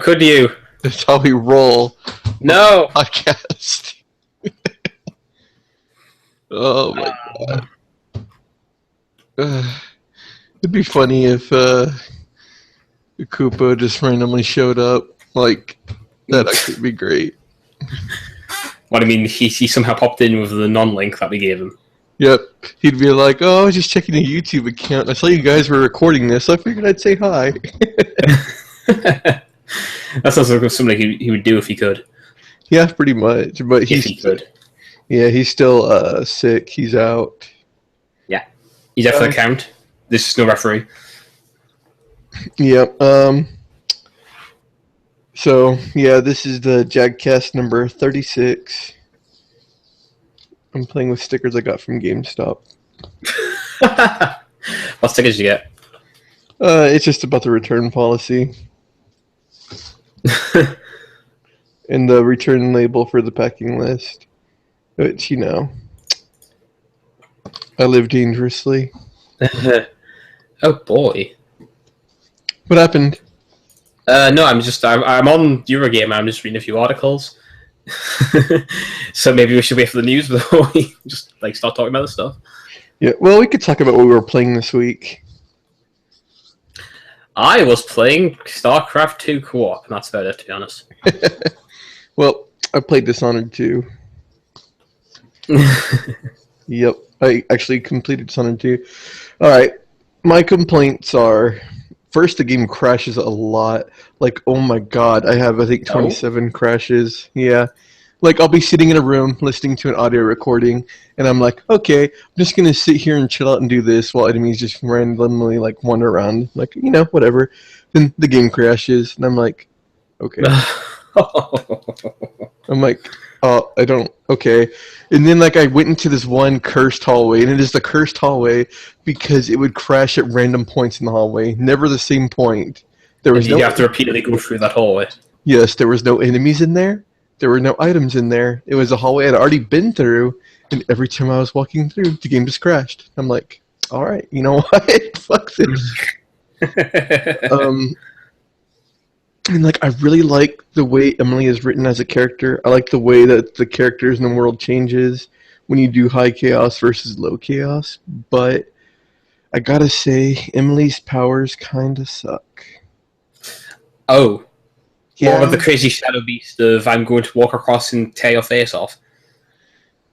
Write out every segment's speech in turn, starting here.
could you? That's how we roll. No! Podcast. Oh my god. It'd be funny if Koopa just randomly showed up. Like, that'd actually be great. What I mean, he somehow popped in with the non-link that we gave him. Yep. He'd be like, oh, I was just checking a YouTube account. I saw you guys were recording this, so I figured I'd say hi. That sounds like something he would do if he could. Yeah, pretty much. But If he could. Yeah, he's still sick. He's out. Yeah. He's out for the count. This is no referee. Yep. So, yeah, this is the Jagkast number 36. I'm playing with stickers I got from GameStop. What stickers did you get? It's just about the return policy. And the return label for the packing list. Which, you know, I live dangerously. Oh boy. What happened? No, I'm on Eurogamer. I'm just reading a few articles. So maybe we should wait for the news before we just start talking about this stuff. Yeah, well, we could talk about what we were playing this week. I was playing StarCraft 2 co-op, and that's about it, to be honest. Well, I played Dishonored 2. Yep, I actually completed Dishonored 2. Alright, my complaints are, first, the game crashes a lot. Like, oh my god, I have, I think, 27 crashes. Yeah. Like, I'll be sitting in a room listening to an audio recording, and I'm like, okay, I'm just going to sit here and chill out and do this while enemies just randomly, wander around. Like, you know, whatever. Then the game crashes, and I'm like, okay. I'm like, oh, I don't, okay. And then, I went into this one cursed hallway, and it is the cursed hallway because it would crash at random points in the hallway. Never the same point. There was you have to repeatedly go through that hallway. Yes, there was no enemies in there. There were no items in there. It was a hallway I'd already been through, and every time I was walking through, the game just crashed. I'm like, alright, you know what? Fuck this. And I really like the way Emily is written as a character. I like the way that the characters in the world changes when you do high chaos versus low chaos. But I gotta say, Emily's powers kinda suck. Oh. Yeah. What about the crazy shadow beast of I'm going to walk across and tear your face off?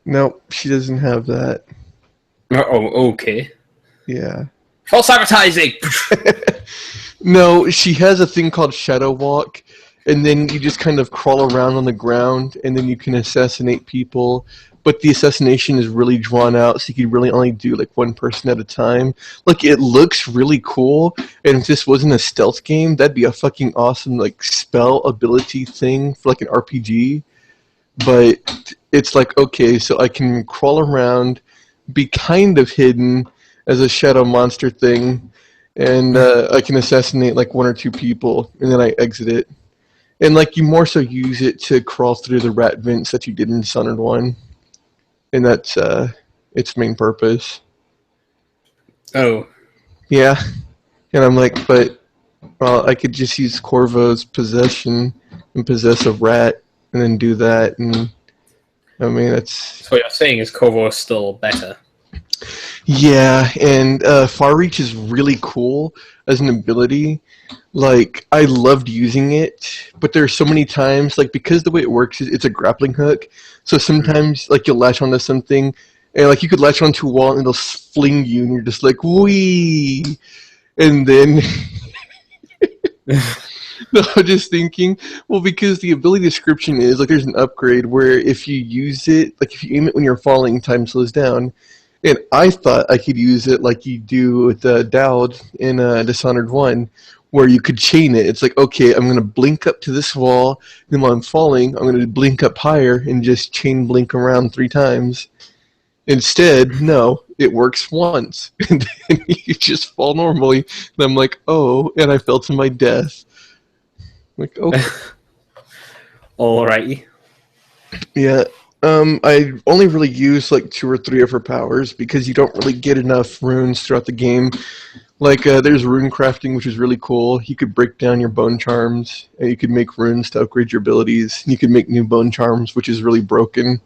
Nope, she doesn't have that. Oh, okay. Yeah. False advertising! No, she has a thing called Shadow Walk, and then you just kind of crawl around on the ground, and then you can assassinate people. But the assassination is really drawn out, so you can really only do one person at a time. It looks really cool, and if this wasn't a stealth game, that'd be a fucking awesome spell ability thing for an RPG. But it's okay, so I can crawl around, be kind of hidden as a shadow monster thing, and I can assassinate one or two people, and then I exit it. And you more so use it to crawl through the rat vents that you did in Dishonored 1. And that's its main purpose. Oh. Yeah. And I'm like, but I could just use Corvo's possession and possess a rat and then do that. And I mean, that's... So what you're saying is Corvo is still better. Yeah, and Far Reach is really cool as an ability. I loved using it, but there are so many times, because the way it works is it's a grappling hook, so sometimes, you'll latch onto something, and, you could latch onto a wall and it'll fling you, and you're just like, wee! And then... No, I'm just thinking, well, because the ability description is, there's an upgrade where if you use it, if you aim it when you're falling, time slows down. And I thought I could use it like you do with Dowd in Dishonored 1, where you could chain it. It's okay, I'm going to blink up to this wall, and while I'm falling, I'm going to blink up higher and just chain blink around 3 times. Instead, no, it works once, and then you just fall normally. And I'm like, oh, and I fell to my death. Okay. Alrighty. Yeah. I only really use 2 or 3 of her powers because you don't really get enough runes throughout the game. Like, there's rune crafting, which is really cool. You could break down your bone charms, and you could make runes to upgrade your abilities. You could make new bone charms, which is really broken.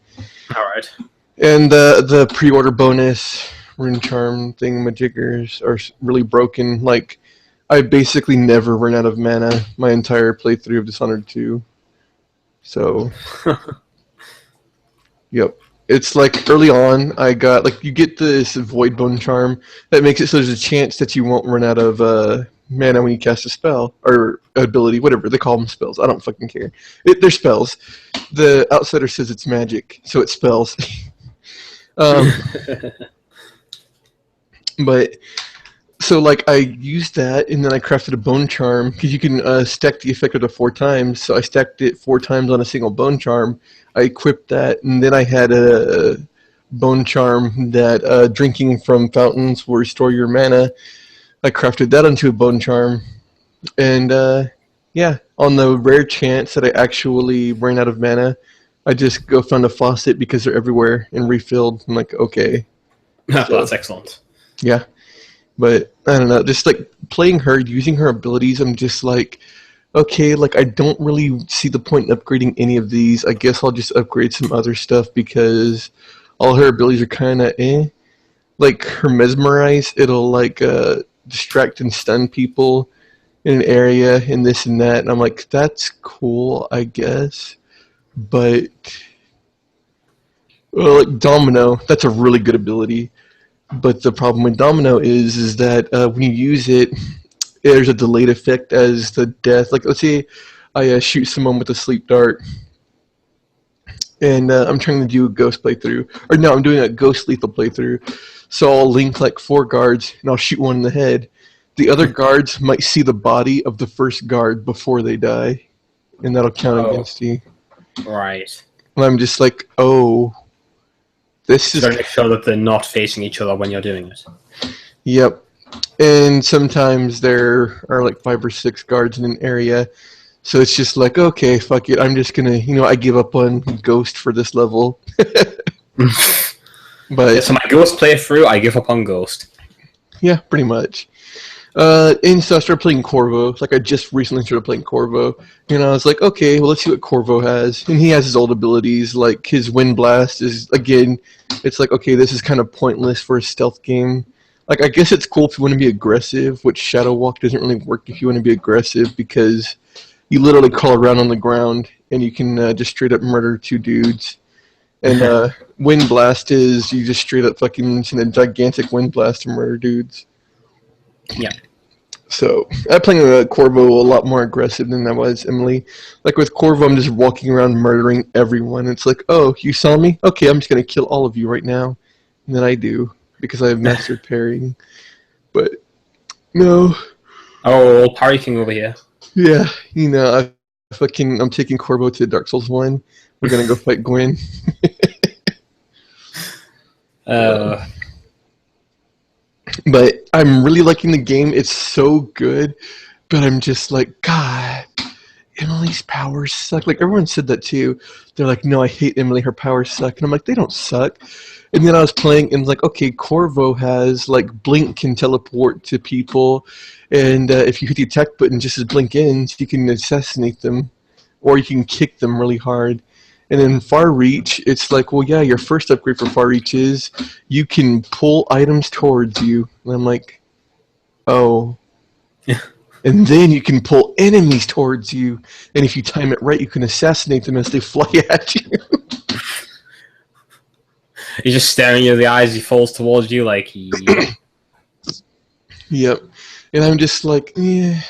All right. And the pre-order bonus rune charm thingamajiggers are really broken. Like, I basically never run out of mana my entire playthrough of Dishonored 2. So, yep. It's like early on, I got like you get this void bone charm that makes it so there's a chance that you won't run out of mana when you cast a spell or ability, whatever they call them, spells. I don't fucking care. They're spells. The outsider says it's magic, so it's spells. But so like I used that and then I crafted a bone charm because you can stack the effect of it 4 times. So I stacked it 4 times on a single bone charm. I equipped that, and then I had a bone charm that drinking from fountains will restore your mana. I crafted that into a bone charm, and yeah, on the rare chance that I actually ran out of mana, I just go find a faucet because they're everywhere and refilled. I'm like, okay. So, that's excellent. Yeah, but I don't know, just like playing her, using her abilities, I'm just like, okay, like I don't really see the point in upgrading any of these. I guess I'll just upgrade some other stuff because all her abilities are kind of eh. Like her mesmerize, it'll like distract and stun people in an area and this and that. And I'm like, that's cool, I guess. But well, like Domino, that's a really good ability. But the problem with Domino is that when you use it, there's a delayed effect as the death. Like, let's say I shoot someone with a sleep dart, and I'm trying to do a ghost playthrough. Or no, I'm doing a ghost lethal playthrough. So I'll link like 4 guards, and I'll shoot one in the head. The other guards might see the body of the first guard before they die, and that'll count against you. Right. And I'm just like, oh, this is... to make sure that they're not facing each other when you're doing it. Yep. And sometimes there are like 5 or 6 guards in an area, so it's just like, okay, fuck it, I'm just gonna, I give up on Ghost for this level. But yeah, so my Ghost playthrough, I give up on Ghost. Yeah, pretty much. And so I started playing Corvo. Like I just recently started playing Corvo, and I was like, okay, well let's see what Corvo has. And he has his old abilities, like his Wind Blast is again, it's like, okay, this is kind of pointless for a stealth game. Like, I guess it's cool if you want to be aggressive, which Shadow Walk doesn't really work if you want to be aggressive because you literally crawl around on the ground and you can just straight up murder 2 dudes. And Wind Blast is you just straight up fucking send a gigantic Wind Blast to murder dudes. Yeah. So, I'm playing Corvo a lot more aggressive than I was Emily. Like with Corvo, I'm just walking around murdering everyone. It's like, oh, you saw me? Okay, I'm just going to kill all of you right now. And then I do. Because I have mastered parrying. But, no. Oh, Parry King over here. Yeah, I'm taking Corvo to Dark Souls 1. We're gonna go fight Gwen. But I'm really liking the game. It's so good. But I'm just like, God, Emily's powers suck. Like, everyone said that too. They're like, no, I hate Emily. Her powers suck. And I'm like, they don't suck. And then I was playing, and like, okay, Corvo has, like, Blink can teleport to people, and if you hit the attack button just as Blink ends, you can assassinate them, or you can kick them really hard. And then Far Reach, it's like, well, yeah, your first upgrade for Far Reach is you can pull items towards you. And I'm like, oh. And then you can pull enemies towards you, and if you time it right, you can assassinate them as they fly at you. He's just staring you in the eyes. He falls towards you like, yeah. Yep. And I'm just like, yeah.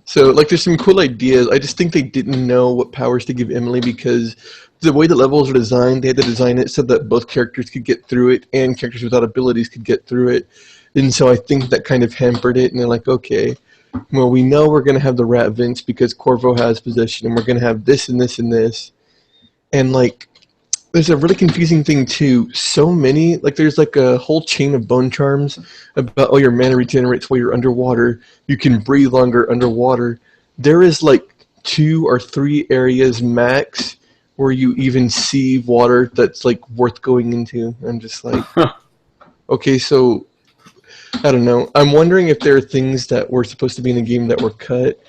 So, like, there's some cool ideas. I just think they didn't know what powers to give Emily because the way the levels are designed, they had to design it so that both characters could get through it and characters without abilities could get through it. And so I think that kind of hampered it. And they're like, okay, well, we know we're going to have the Rat Vince because Corvo has possession, and we're going to have this and this and this. And, like, there's a really confusing thing too. So many, like there's like a whole chain of bone charms about, oh, your mana regenerates while you're underwater. You can breathe longer underwater. There is like 2 or 3 areas max where you even see water that's like worth going into. I'm just like, okay, so I don't know. I'm wondering if there are things that were supposed to be in the game that were cut,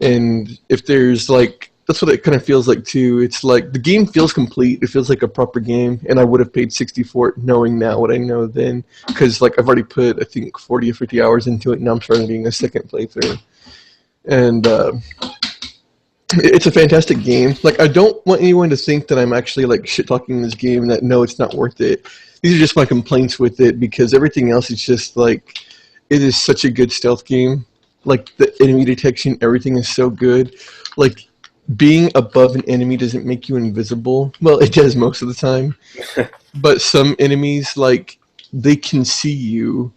and if there's like that's what it kind of feels like too. It's like the game feels complete. It feels like a proper game, and I would have paid 60 for it, knowing now what I know then, because like I've already put I think 40 or 50 hours into it, and now I'm starting doing a second playthrough, and it's a fantastic game. Like I don't want anyone to think that I'm actually like shit talking this game. And that no, it's not worth it. These are just my complaints with it because everything else is just like it is such a good stealth game. Like the enemy detection, everything is so good. Like being above an enemy doesn't make you invisible. Well, it does most of the time. But some enemies, like, they can see you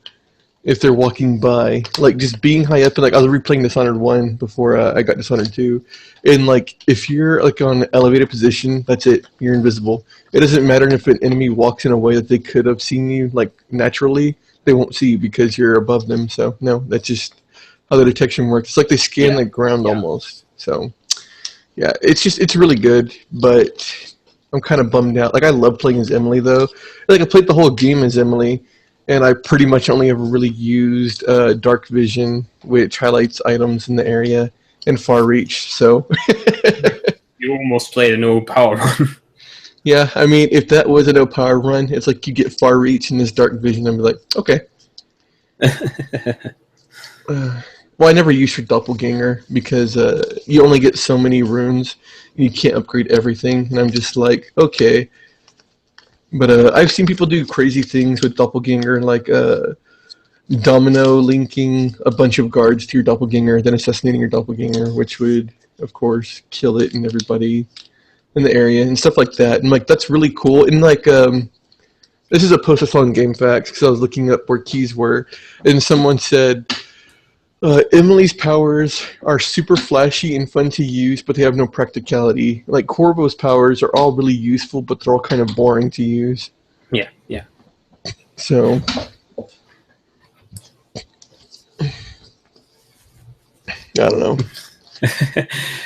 if they're walking by. Like, just being high up, and like, I was replaying Dishonored 1 before I got Dishonored 2. And, like, if you're, like, on an elevated position, that's it. You're invisible. It doesn't matter if an enemy walks in a way that they could have seen you, like, naturally. They won't see you because you're above them. So, no, that's just how the detection works. It's like they scan the ground almost. So... yeah, it's really good, but I'm kind of bummed out. Like, I love playing as Emily, though. Like, I played the whole game as Emily, and I pretty much only ever really used Dark Vision, which highlights items in the area, and Far Reach, so... You almost played a no power run. Yeah, I mean, if that was a no power run, it's like you get Far Reach and this Dark Vision, and be like, okay. Well, I never used your doppelganger because you only get so many runes and you can't upgrade everything. And I'm just like, okay. But I've seen people do crazy things with doppelganger, like domino linking a bunch of guards to your doppelganger, then assassinating your doppelganger, which would, of course, kill it and everybody in the area and stuff like that. And like that's really cool. And like this is a post I saw on GameFAQs because I was looking up where keys were, and someone said. Emily's powers are super flashy and fun to use, but they have no practicality. Like, Corvo's powers are all really useful, but they're all kind of boring to use. Yeah, yeah. So... I don't know.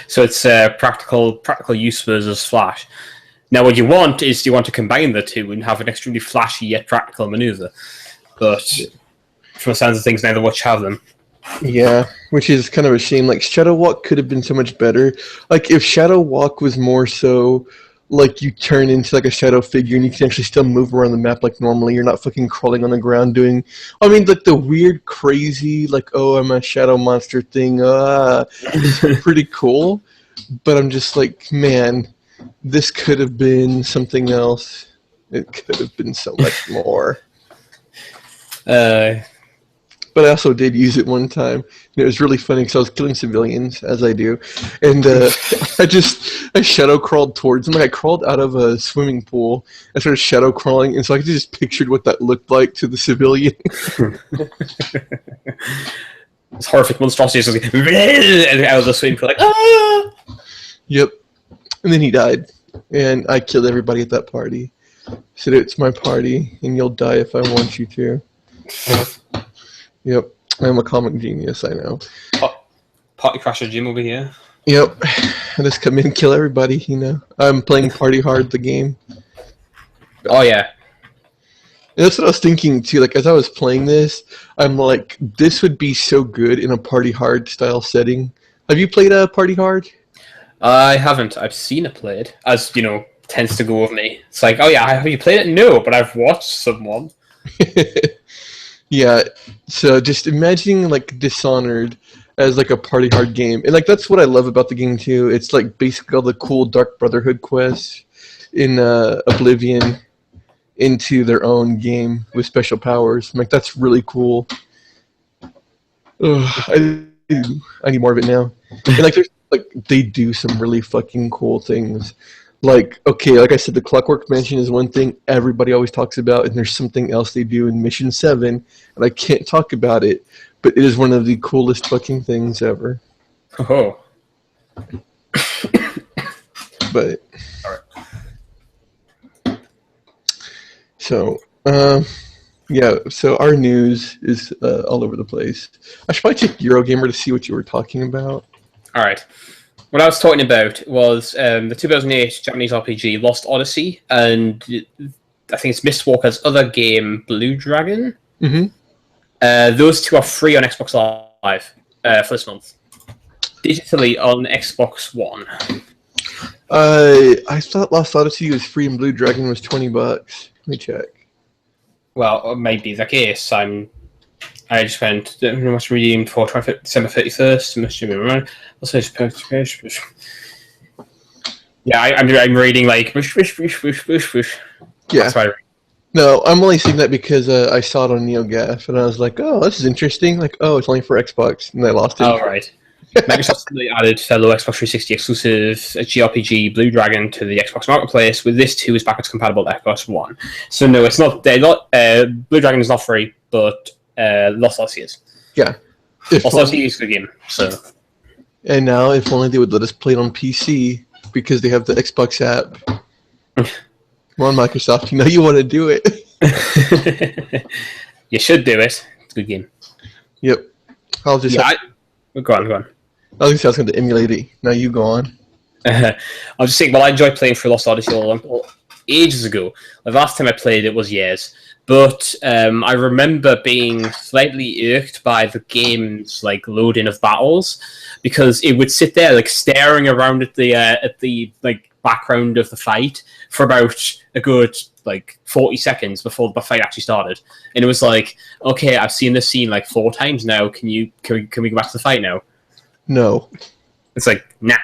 So it's practical use versus flash. Now, what you want is you want to combine the two and have an extremely flashy yet practical maneuver. But from the sounds of things, neither which have them. Yeah, which is kind of a shame. Like, Shadow Walk could have been so much better. Like, if Shadow Walk was more so, like, you turn into, like, a shadow figure and you can actually still move around the map like normally. You're not fucking crawling on the ground doing... I mean, like, the weird, crazy, like, oh, I'm a shadow monster thing. It's pretty cool. But I'm just like, man, this could have been something else. It could have been so much more. But I also did use it one time. And it was really funny because I was killing civilians, as I do. And I shadow crawled towards them. Like, I crawled out of a swimming pool. I started shadow crawling. And so I just pictured what that looked like to the civilian. It's horrific monstrosity. Just like, and out of the swimming pool, like, ah! Yep. And then he died. And I killed everybody at that party. Said, it's my party, and you'll die if I want you to. Yep, I'm a comic genius, I know. Party Crasher Jim over here. Yep, I just come in and kill everybody, you know. I'm playing Party Hard, the game. Oh, yeah. And that's what I was thinking, too. Like, as I was playing this, I'm like, this would be so good in a Party Hard style setting. Have you played Party Hard? I haven't. I've seen it played, as, you know, tends to go with me. It's like, oh, yeah, have you played it? No, but I've watched someone. Yeah, so just imagining, like, Dishonored as, like, a Party Hard game. And, like, that's what I love about the game, too. It's, like, basically all the cool Dark Brotherhood quests in Oblivion into their own game with special powers. Like, that's really cool. Ugh, I need more of it now. And, like, there's, like, they do some really fucking cool things. Like, okay, like I said, the Clockwork Mansion is one thing everybody always talks about, and there's something else they do in Mission 7, and I can't talk about it, but it is one of the coolest fucking things ever. Oh. But... Alright. So, yeah, so our news is all over the place. I should probably check Eurogamer to see what you were talking about. Alright. What I was talking about was the 2008 Japanese RPG Lost Odyssey, and I think it's Mistwalker's other game, Blue Dragon. Mm-hmm. Those two are free on Xbox Live for this month. Digitally on Xbox One. I thought Lost Odyssey was free and Blue Dragon was $20. Let me check. Well, it might be the case. I just went. Must redeem for December 31st. Must be around. Yeah, I'm reading like wish. Yeah. That's why I read. No, I'm only seeing that because I saw it on NeoGAF and I was like, oh, this is interesting. Like, oh, it's only for Xbox, and I lost it. Oh, right. Microsoft added fellow Xbox 360 exclusive JRPG Blue Dragon to the Xbox Marketplace. With this too is backwards compatible to Xbox One. So no, it's not. Blue Dragon is not free, but Lost Odyssey is. Yeah. Lost Odyssey is a good game. So. And now, if only they would let us play it on PC because they have the Xbox app. Come on, Microsoft, you know you want to do it. You should do it. It's a good game. Yep. I'll just. Yeah, go on. I was going to say I was going to emulate it. Now you go on. I was just saying, well, I enjoyed playing through Lost Odyssey ages ago. The last time I played it was years. But I remember being slightly irked by the game's like loading of battles because it would sit there like staring around at the like background of the fight for about a good like 40 seconds before the fight actually started, and it was like, okay, I've seen this scene like 4 times now. Can we go back to the fight now? No. It's like, nah.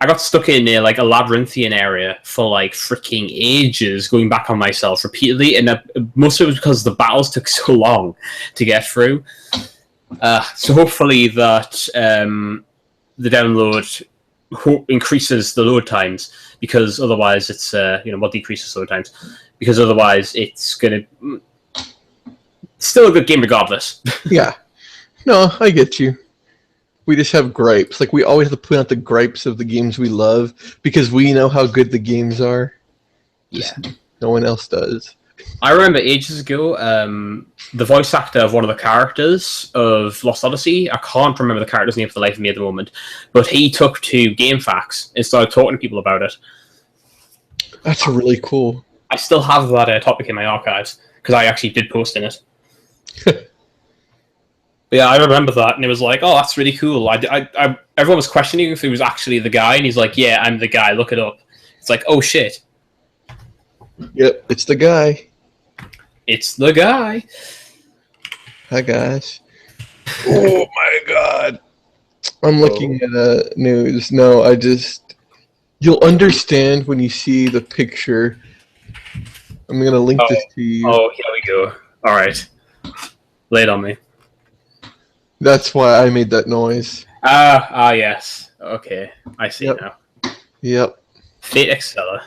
I got stuck in like a labyrinthian area for like freaking ages, going back on myself repeatedly, and most of it was because the battles took so long to get through. So hopefully that the download increases the load times, because otherwise it's decreases load times, because otherwise it's gonna still a good game regardless. Yeah. No, I get you. We just have gripes. Like, we always have to point out the gripes of the games we love because we know how good the games are. Yeah. No one else does. I remember ages ago, the voice actor of one of the characters of Lost Odyssey, I can't remember the character's name for the life of me at the moment, but he took to GameFAQs and started talking to people about it. That's really cool. I still have that topic in my archives, because I actually did post in it. Yeah, I remember that, and it was like, oh, that's really cool. Everyone was questioning if he was actually the guy, and he's like, yeah, I'm the guy, look it up. It's like, oh, shit. Yep, it's the guy. It's the guy. Hi, guys. Oh, my God. I'm looking at news. No, you'll understand when you see the picture. I'm going to link this to you. Oh, here we go. All right. Lay it on me. That's why I made that noise. Yes. Okay, I see now. Yep. Fate Excella.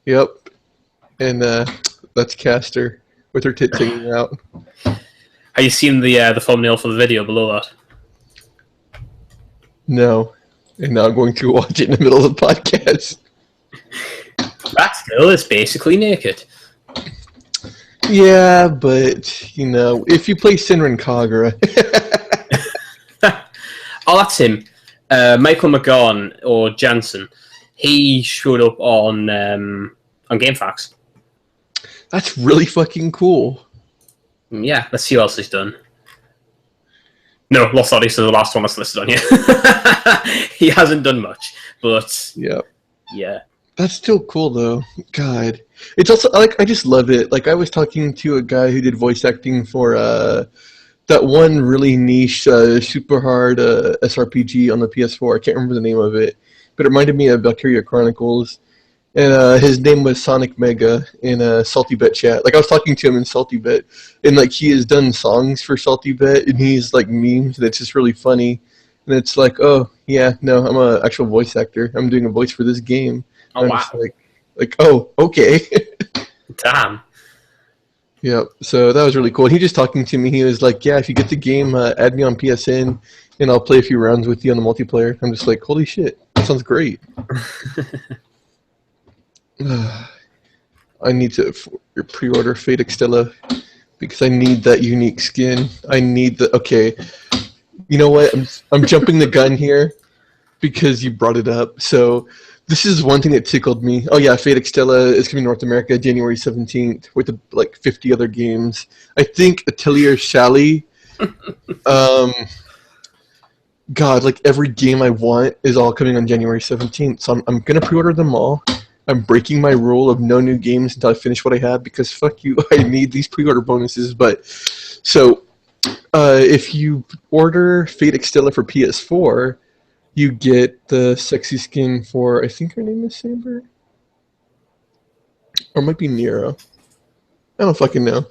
Yep. And that's Caster with her tits hanging out. Have you seen the thumbnail for the video below that? No. And now I'm going to watch it in the middle of the podcast. That girl is basically naked. Yeah, but, if you play Senran Kagura... Oh, that's him. Michael McGaughan, or Jansen. He showed up on GameFAQs. That's really fucking cool. Yeah, let's see what else he's done. No, Lost Odyssey is the last one that's listed on here. He hasn't done much, but... Yep. Yeah. That's still cool, though. God. It's also, I just love it. Like, I was talking to a guy who did voice acting for that one really niche, super hard SRPG on the PS4. I can't remember the name of it, but it reminded me of Valkyria Chronicles. And his name was Sonic Mega in Salty Bet chat. Like, I was talking to him in Salty Bet, and like, he has done songs for Salty Bet, and he's like memes, and it's just really funny. And it's like, oh yeah, no, I'm an actual voice actor. I'm doing a voice for this game. Oh, I'm wow. just like, oh, okay. Damn. Yeah, so that was really cool. He just talking to me. He was like, yeah, if you get the game, add me on PSN, and I'll play a few rounds with you on the multiplayer. I'm just like, holy shit, that sounds great. I need to pre-order Fate Extella because I need that unique skin. I need the... Okay, you know what? I'm jumping the gun here because you brought it up. So This is one thing that tickled me. Oh yeah, Fate Extella is coming to North America January 17th with like 50 other games. I think Atelier Shally. God, like every game I want is all coming on January 17th. So I'm gonna pre-order them all. I'm breaking my rule of no new games until I finish what I have because fuck you, I need these pre-order bonuses. But so if you order Fate Extella for PS4, you get the sexy skin for, I think her name is Saber, or it might be Nero. I don't fucking know.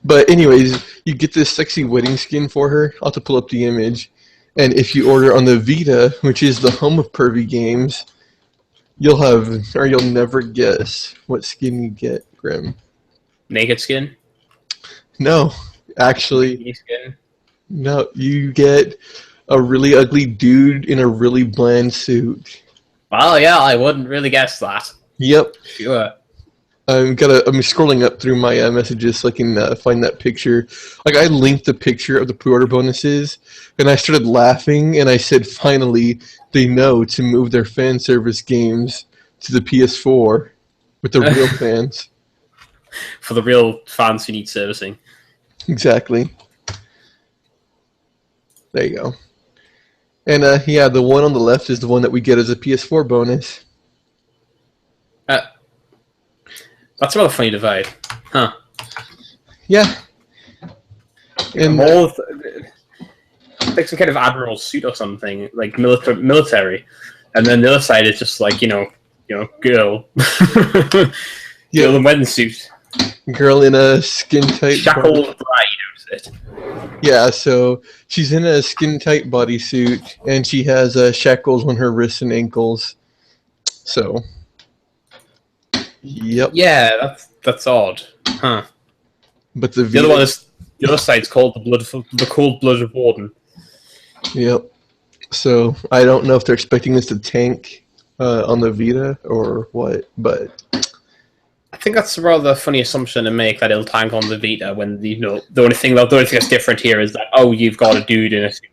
But anyways, you get this sexy wedding skin for her. I'll have to pull up the image. And if you order on the Vita, which is the home of pervy games, you'll never guess what skin you get, Grim. Naked skin? No, actually, Bikini skin? no. You get a really ugly dude in a really bland suit. Well, yeah, I wouldn't really guess that. Yep. Sure. I'm scrolling up through my messages so I can find that picture. Like I linked the picture of the pre-order bonuses, and I started laughing, and I said, "Finally, they know to move their fan service games to the PS4 with the real fans." For the real fans who need servicing. Exactly. There you go. And yeah, the one on the left is the one that we get as a PS4 bonus. That's a rather funny divide. Huh. Yeah. And like some kind of admiral suit or something, like military. And then the other side is just like, girl. Girl in wedding suit. Girl in a skin-tight... Shackled bride outfit. Yeah, so she's in a skin-tight bodysuit, and she has shackles on her wrists and ankles. So... Yep. Yeah, that's odd. Huh. But the other side's called the cold-blooded warden. Yep. So I don't know if they're expecting this to tank on the Vita or what, but I think that's a rather funny assumption to make that it'll tank on the Vita when the only thing that's different here is that you've got a dude in a suit.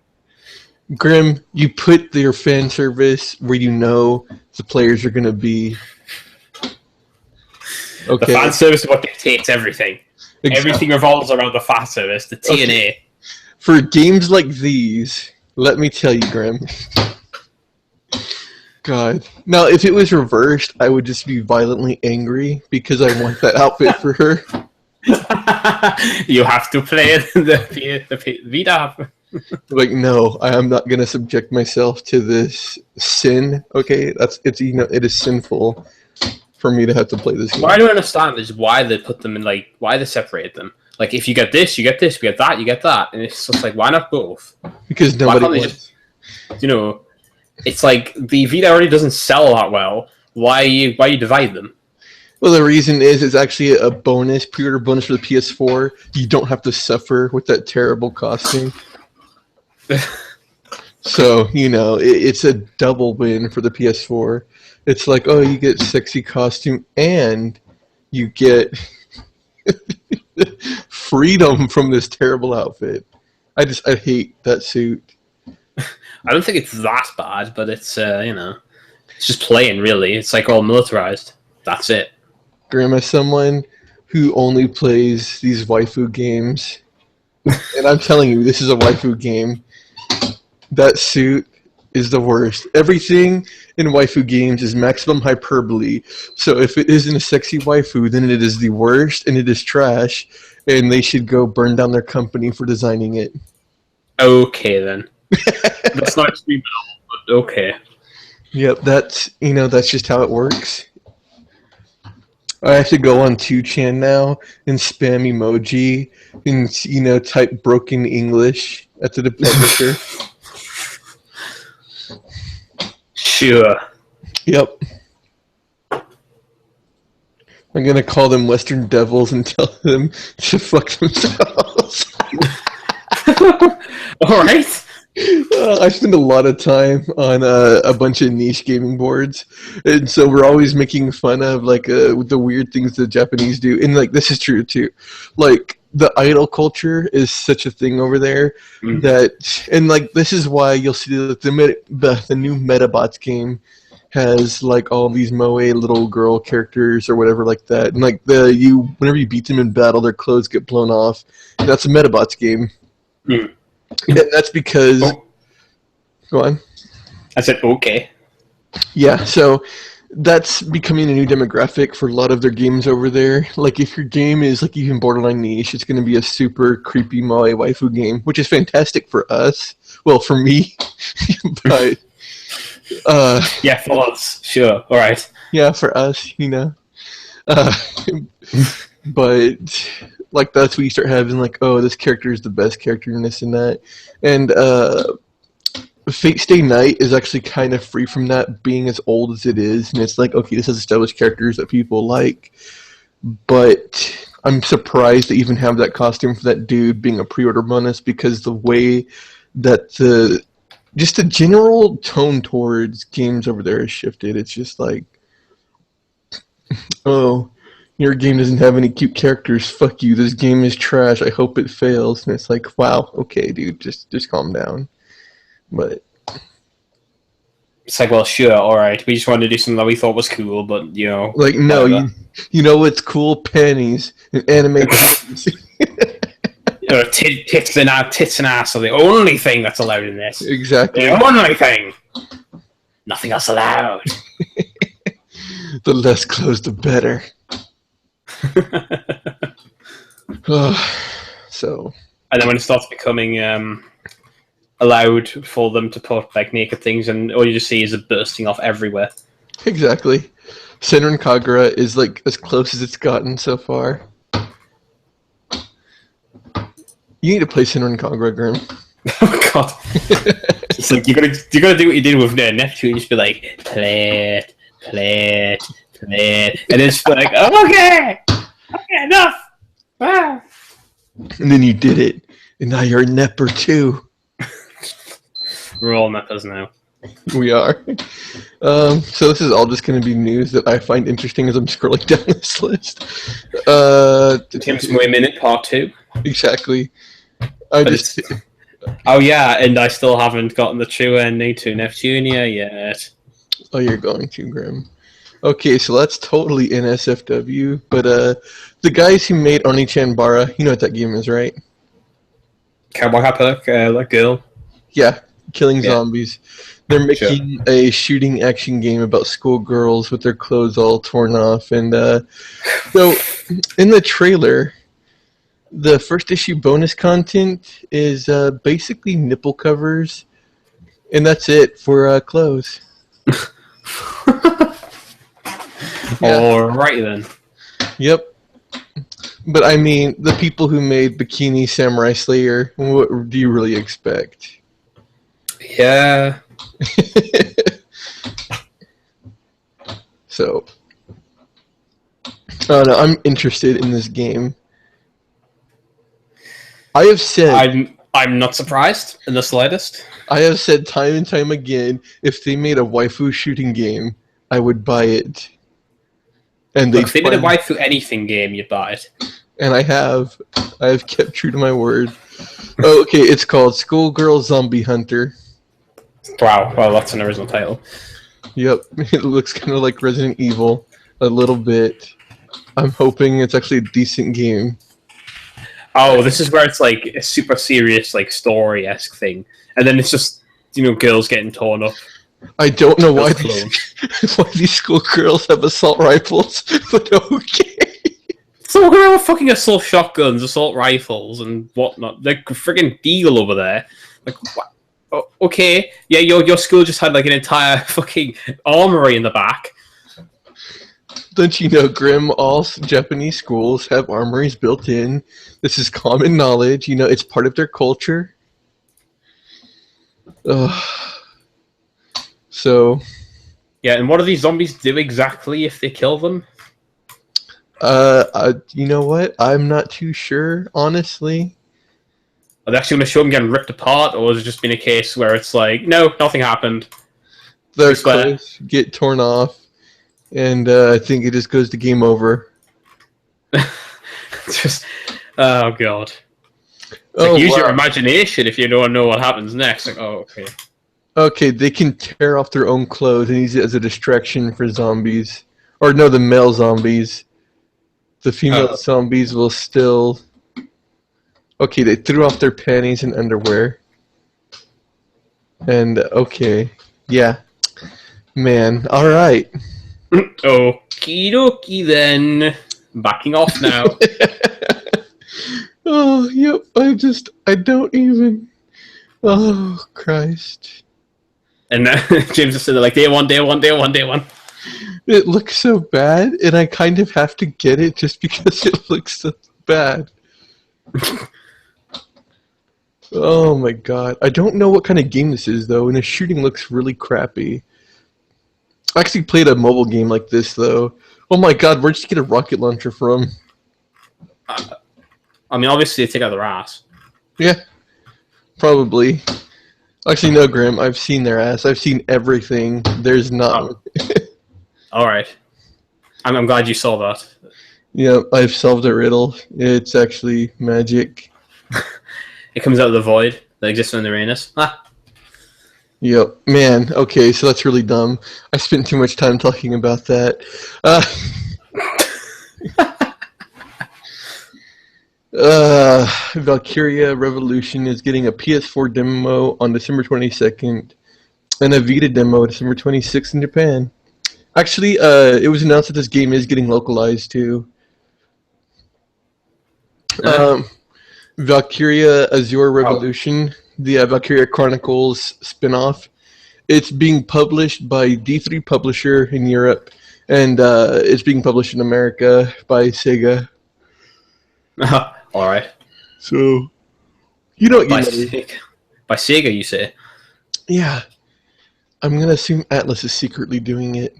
Grim, you put your fan service where you know the players are going to be. Okay. The fan service is what dictates everything. Exactly. Everything revolves around the fan service, the TNA. Okay. For games like these, let me tell you, Grim. God. Now, if it was reversed, I would just be violently angry because I want that outfit for her. You have to play the Vita. Like, no, I am not going to subject myself to this sin. Okay, it is sinful for me to have to play this game. What I don't understand is why they put them in, why they separate them. Like, if you get this, you get this. If you get that, you get that. And it's just like, why not both? Because nobody wants. It's like the Vita already doesn't sell that well. Why you divide them? Well, the reason is it's actually a bonus, pre-order bonus for the PS4. You don't have to suffer with that terrible costume. So, it's a double win for the PS4. It's like, you get sexy costume and you get freedom from this terrible outfit. I hate that suit. I don't think it's that bad, but it's, it's just plain, really. It's like all militarized. That's it. Graham, as someone who only plays these waifu games, and I'm telling you, this is a waifu game, that suit is the worst. Everything in waifu games is maximum hyperbole. So if it isn't a sexy waifu, then it is the worst and it is trash, and they should go burn down their company for designing it. Okay, then. That's not extreme at all, but okay. Yep, that's just how it works. I have to go on 2chan now and spam emoji and, type broken English at the publisher. Sure. Yep. I'm going to call them Western Devils and tell them to fuck themselves. All right. I spend a lot of time on a bunch of niche gaming boards, and so we're always making fun of the weird things the Japanese do, and this is true too. Like the idol culture is such a thing over there that, and this is why you'll see the new Metabots game has like all these moe little girl characters or whatever like that, and like whenever you beat them in battle, their clothes get blown off. And that's a Metabots game, and that's because. Oh. Go on. I said okay. Yeah, so that's becoming a new demographic for a lot of their games over there. Like, if your game is like even borderline niche, it's going to be a super creepy moe waifu game, which is fantastic for us. Well, for me, but yeah, for us, sure, all right. Yeah, for us, but like that's when you start having like, oh, this character is the best character in this and that, and Fate Stay Night is actually kind of free from that, being as old as it is, and it's like, okay, this has established characters that people like, but I'm surprised to even have that costume for that dude being a pre-order bonus, because the way that just the general tone towards games over there has shifted. It's just like, oh, your game doesn't have any cute characters, fuck you, this game is trash, I hope it fails, and it's like, wow, okay, dude, just calm down. But it's like, well, sure, all right. We just wanted to do something that we thought was cool, but like, no, you know what's cool? Panties and anime. Tits and ass are the only thing that's allowed in this. Exactly. The only thing. Nothing else allowed. The less clothes, the better. So. And then when it starts becoming allowed for them to put like naked things, and all you just see is it bursting off everywhere. Exactly. Senran Kagura is like as close as it's gotten so far. You need to play Senran Kagura, Grim. Oh god. It's like you gotta do what you did with Neptune, just be like, play it, and then just be like, oh, okay, enough. Ah. And then you did it, and now you're a Nepper too. We're all Neppers now. We are. So this is all just going to be news that I find interesting as I'm scrolling down this list. Tim's Moe Minute Part 2. Exactly. Oh yeah, and I still haven't gotten the true ending to Neptunia yet. Oh, you're going to, Grim. Okay, so that's totally NSFW, but the guys who made Oni-chan Bara, you know what that game is, right? Cowboy Hat, that girl. Yeah, killing zombies. They're making a shooting action game about schoolgirls with their clothes all torn off, and so in the trailer, the first issue bonus content is basically nipple covers, and that's it for clothes. Alright then. Yep. But I mean, the people who made Bikini Samurai Slayer, what do you really expect? Yeah. So, I don't know, I'm interested in this game. I have said... I'm not surprised in the slightest. I have said time and time again, if they made a waifu shooting game, I would buy it. And Look, if they did a waifu anything game, you'd buy it. And I have kept true to my word. Oh, okay, it's called Schoolgirl Zombie Hunter. Wow, well, that's an original title. Yep, it looks kind of like Resident Evil, a little bit. I'm hoping it's actually a decent game. Oh, this is where it's like a super serious, like story-esque thing, and then it's just girls getting torn up. I don't know why these schoolgirls have assault rifles, but okay. So we're all fucking assault shotguns, assault rifles, and whatnot. They're friggin' Deagle over there. Like, what? Oh, okay, yeah, your school just had like an entire fucking armory in the back. Don't you know, Grim, all Japanese schools have armories built in. This is common knowledge. It's part of their culture. So... Yeah, and what do these zombies do exactly if they kill them? You know what? I'm not too sure, honestly. Are they actually going to show them getting ripped apart, or has it just been a case where it's like, no, nothing happened? Their clothes get torn off, and I think it just goes to game over. Just, oh god. Use your imagination if you don't know what happens next. Like, oh, okay. Okay, they can tear off their own clothes and use it as a distraction for zombies. Or no, the male zombies. The female Oh, zombies will still... Okay, they threw off their panties and underwear. And, okay. Yeah. Man, alright. okie dokie then. Backing off now. Oh, yep, I don't even... Oh, Christ. And James is sitting there like, day one, day one, day one, day one. It looks so bad, and I kind of have to get it just because it looks so bad. Oh my god. I don't know what kind of game this is, though, and the shooting looks really crappy. I actually played a mobile game like this, though. Oh my god, where'd you get a rocket launcher from? I mean, obviously, they take out their ass. Yeah, probably. Actually, no, Graham, I've seen their ass. I've seen everything. There's not... Alright. I'm glad you saw that. Yeah, I've solved a riddle. It's actually magic. It comes out of the void that exists in Uranus. Ah. Yep. Man, okay, so that's really dumb. I spent too much time talking about that. Valkyria Revolution is getting a PS4 demo on December 22nd and a Vita demo December 26th in Japan. Actually, it was announced that this game is getting localized too. Valkyria Azure Revolution, the Valkyria Chronicles spin-off. It's being published by D3 Publisher in Europe, and it's being published in America by Sega. Alright. So, you know what you By know. Sega. By Sega, you say? Yeah. I'm going to assume Atlas is secretly doing it.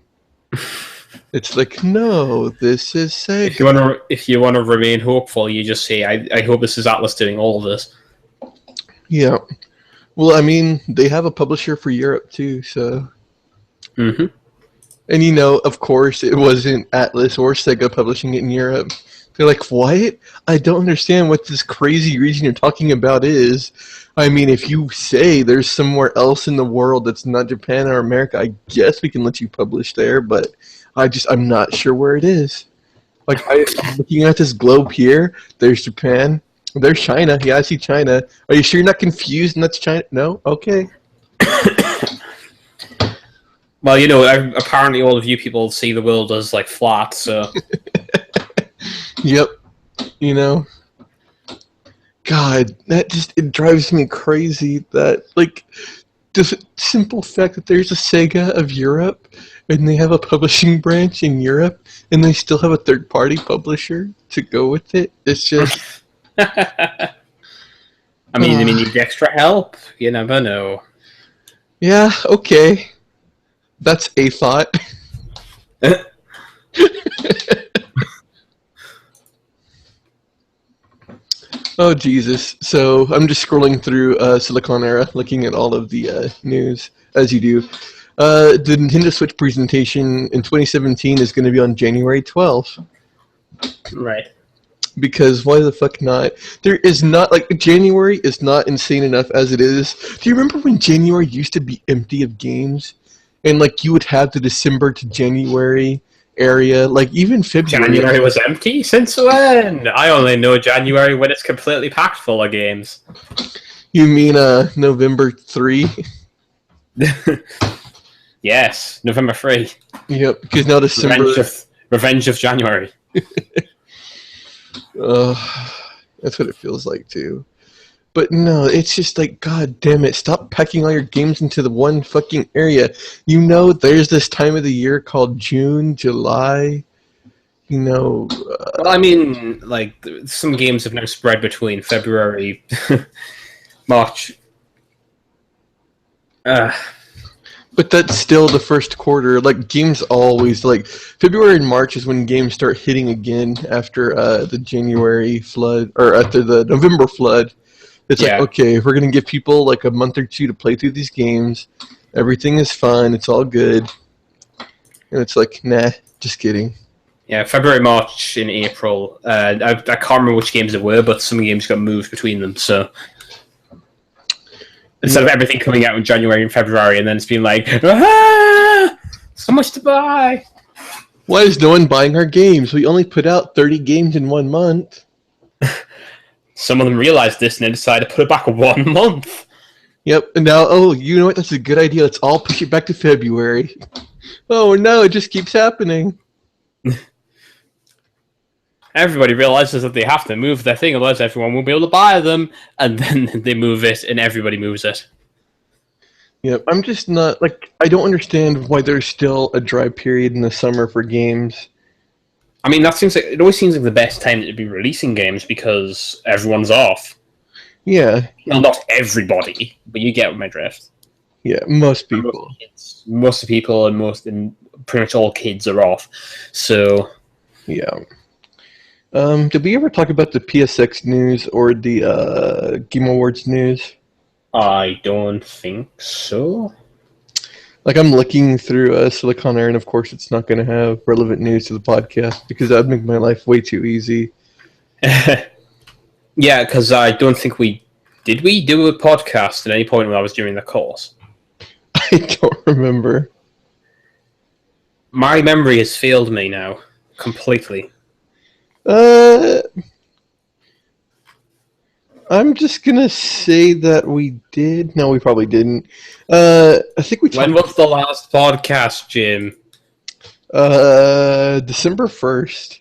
It's like, no, this is Sega. If you want to remain hopeful, you just say, I hope this is Atlas doing all of this. Yeah. Well, I mean, they have a publisher for Europe too, so. Mm-hmm. And you know, of course, it wasn't Atlas or Sega publishing it in Europe. They're like, what? I don't understand what this crazy region you're talking about is. I mean, if you say there's somewhere else in the world that's not Japan or America, I guess we can let you publish there, but I'm not sure where it is. Like, I'm looking at this globe here. There's Japan. There's China. Yeah, I see China. Are you sure you're not confused and that's China? No? Okay. Well, you know, apparently all of you people see the world as, like, flat, so... Yep. You know? God, it drives me crazy that, like, the simple fact that there's a Sega of Europe, and they have a publishing branch in Europe, and they still have a third-party publisher to go with it, it's just... I mean, they need extra help. You never know. Yeah, okay. That's a thought. Oh, Jesus. So I'm just scrolling through Silicon Era, looking at all of the news, as you do. The Nintendo Switch presentation in 2017 is going to be on January 12th. Right. Because why the fuck not? There is not, like, January is not insane enough as it is. Do you remember when January used to be empty of games? And, like, you would have the December to January area, like, even February. January was empty? Since when? I only know January when it's completely packed full of games. You mean, November 3? Yes, November 3. Yep, because now December... Revenge of January. That's what it feels like too. But no, it's just like, god damn it, stop packing all your games into the one fucking area. You know, there's this time of the year called June, July, you know... Well, I mean, like, some games have now spread between February, March. But that's still the first quarter. Like, games always, like, February and March is when games start hitting again after the January flood, or after the November flood. It's like, okay, we're going to give people, like, a month or two to play through these games. Everything is fine. It's all good. And it's like, nah, just kidding. Yeah, February, March, and April. I can't remember which games it were, but some games got moved between them, so... Instead of everything coming out in January and February, and then it's been like, ah, so much to buy. Why is no one buying our games? We only put out 30 games in 1 month. Some of them realized this and they decided to put it back 1 month. Yep, and now, oh, you know what? That's a good idea. Let's all push it back to February. Oh, no, it just keeps happening. Everybody realizes that they have to move their thing, otherwise everyone won't be able to buy them, and then they move it, and everybody moves it. Yep, I'm just not, like, I don't understand why there's still a dry period in the summer for games. I mean, that seems like it always seems like the best time to be releasing games because everyone's off. Yeah. Well, not everybody, but you get my drift. Yeah, most people. Most of the people and pretty much all kids are off. So yeah. Did we ever talk about the PSX news or the Game Awards news? I don't think so. Like, I'm looking through Silicon Air, and of course it's not going to have relevant news to the podcast because that would make my life way too easy. Yeah, because I don't think we do a podcast at any point when I was during the course. I don't remember. My memory has failed me now completely. I'm just gonna say that we did. No, we probably didn't. I think we. When was the last podcast, Jim? December 1st.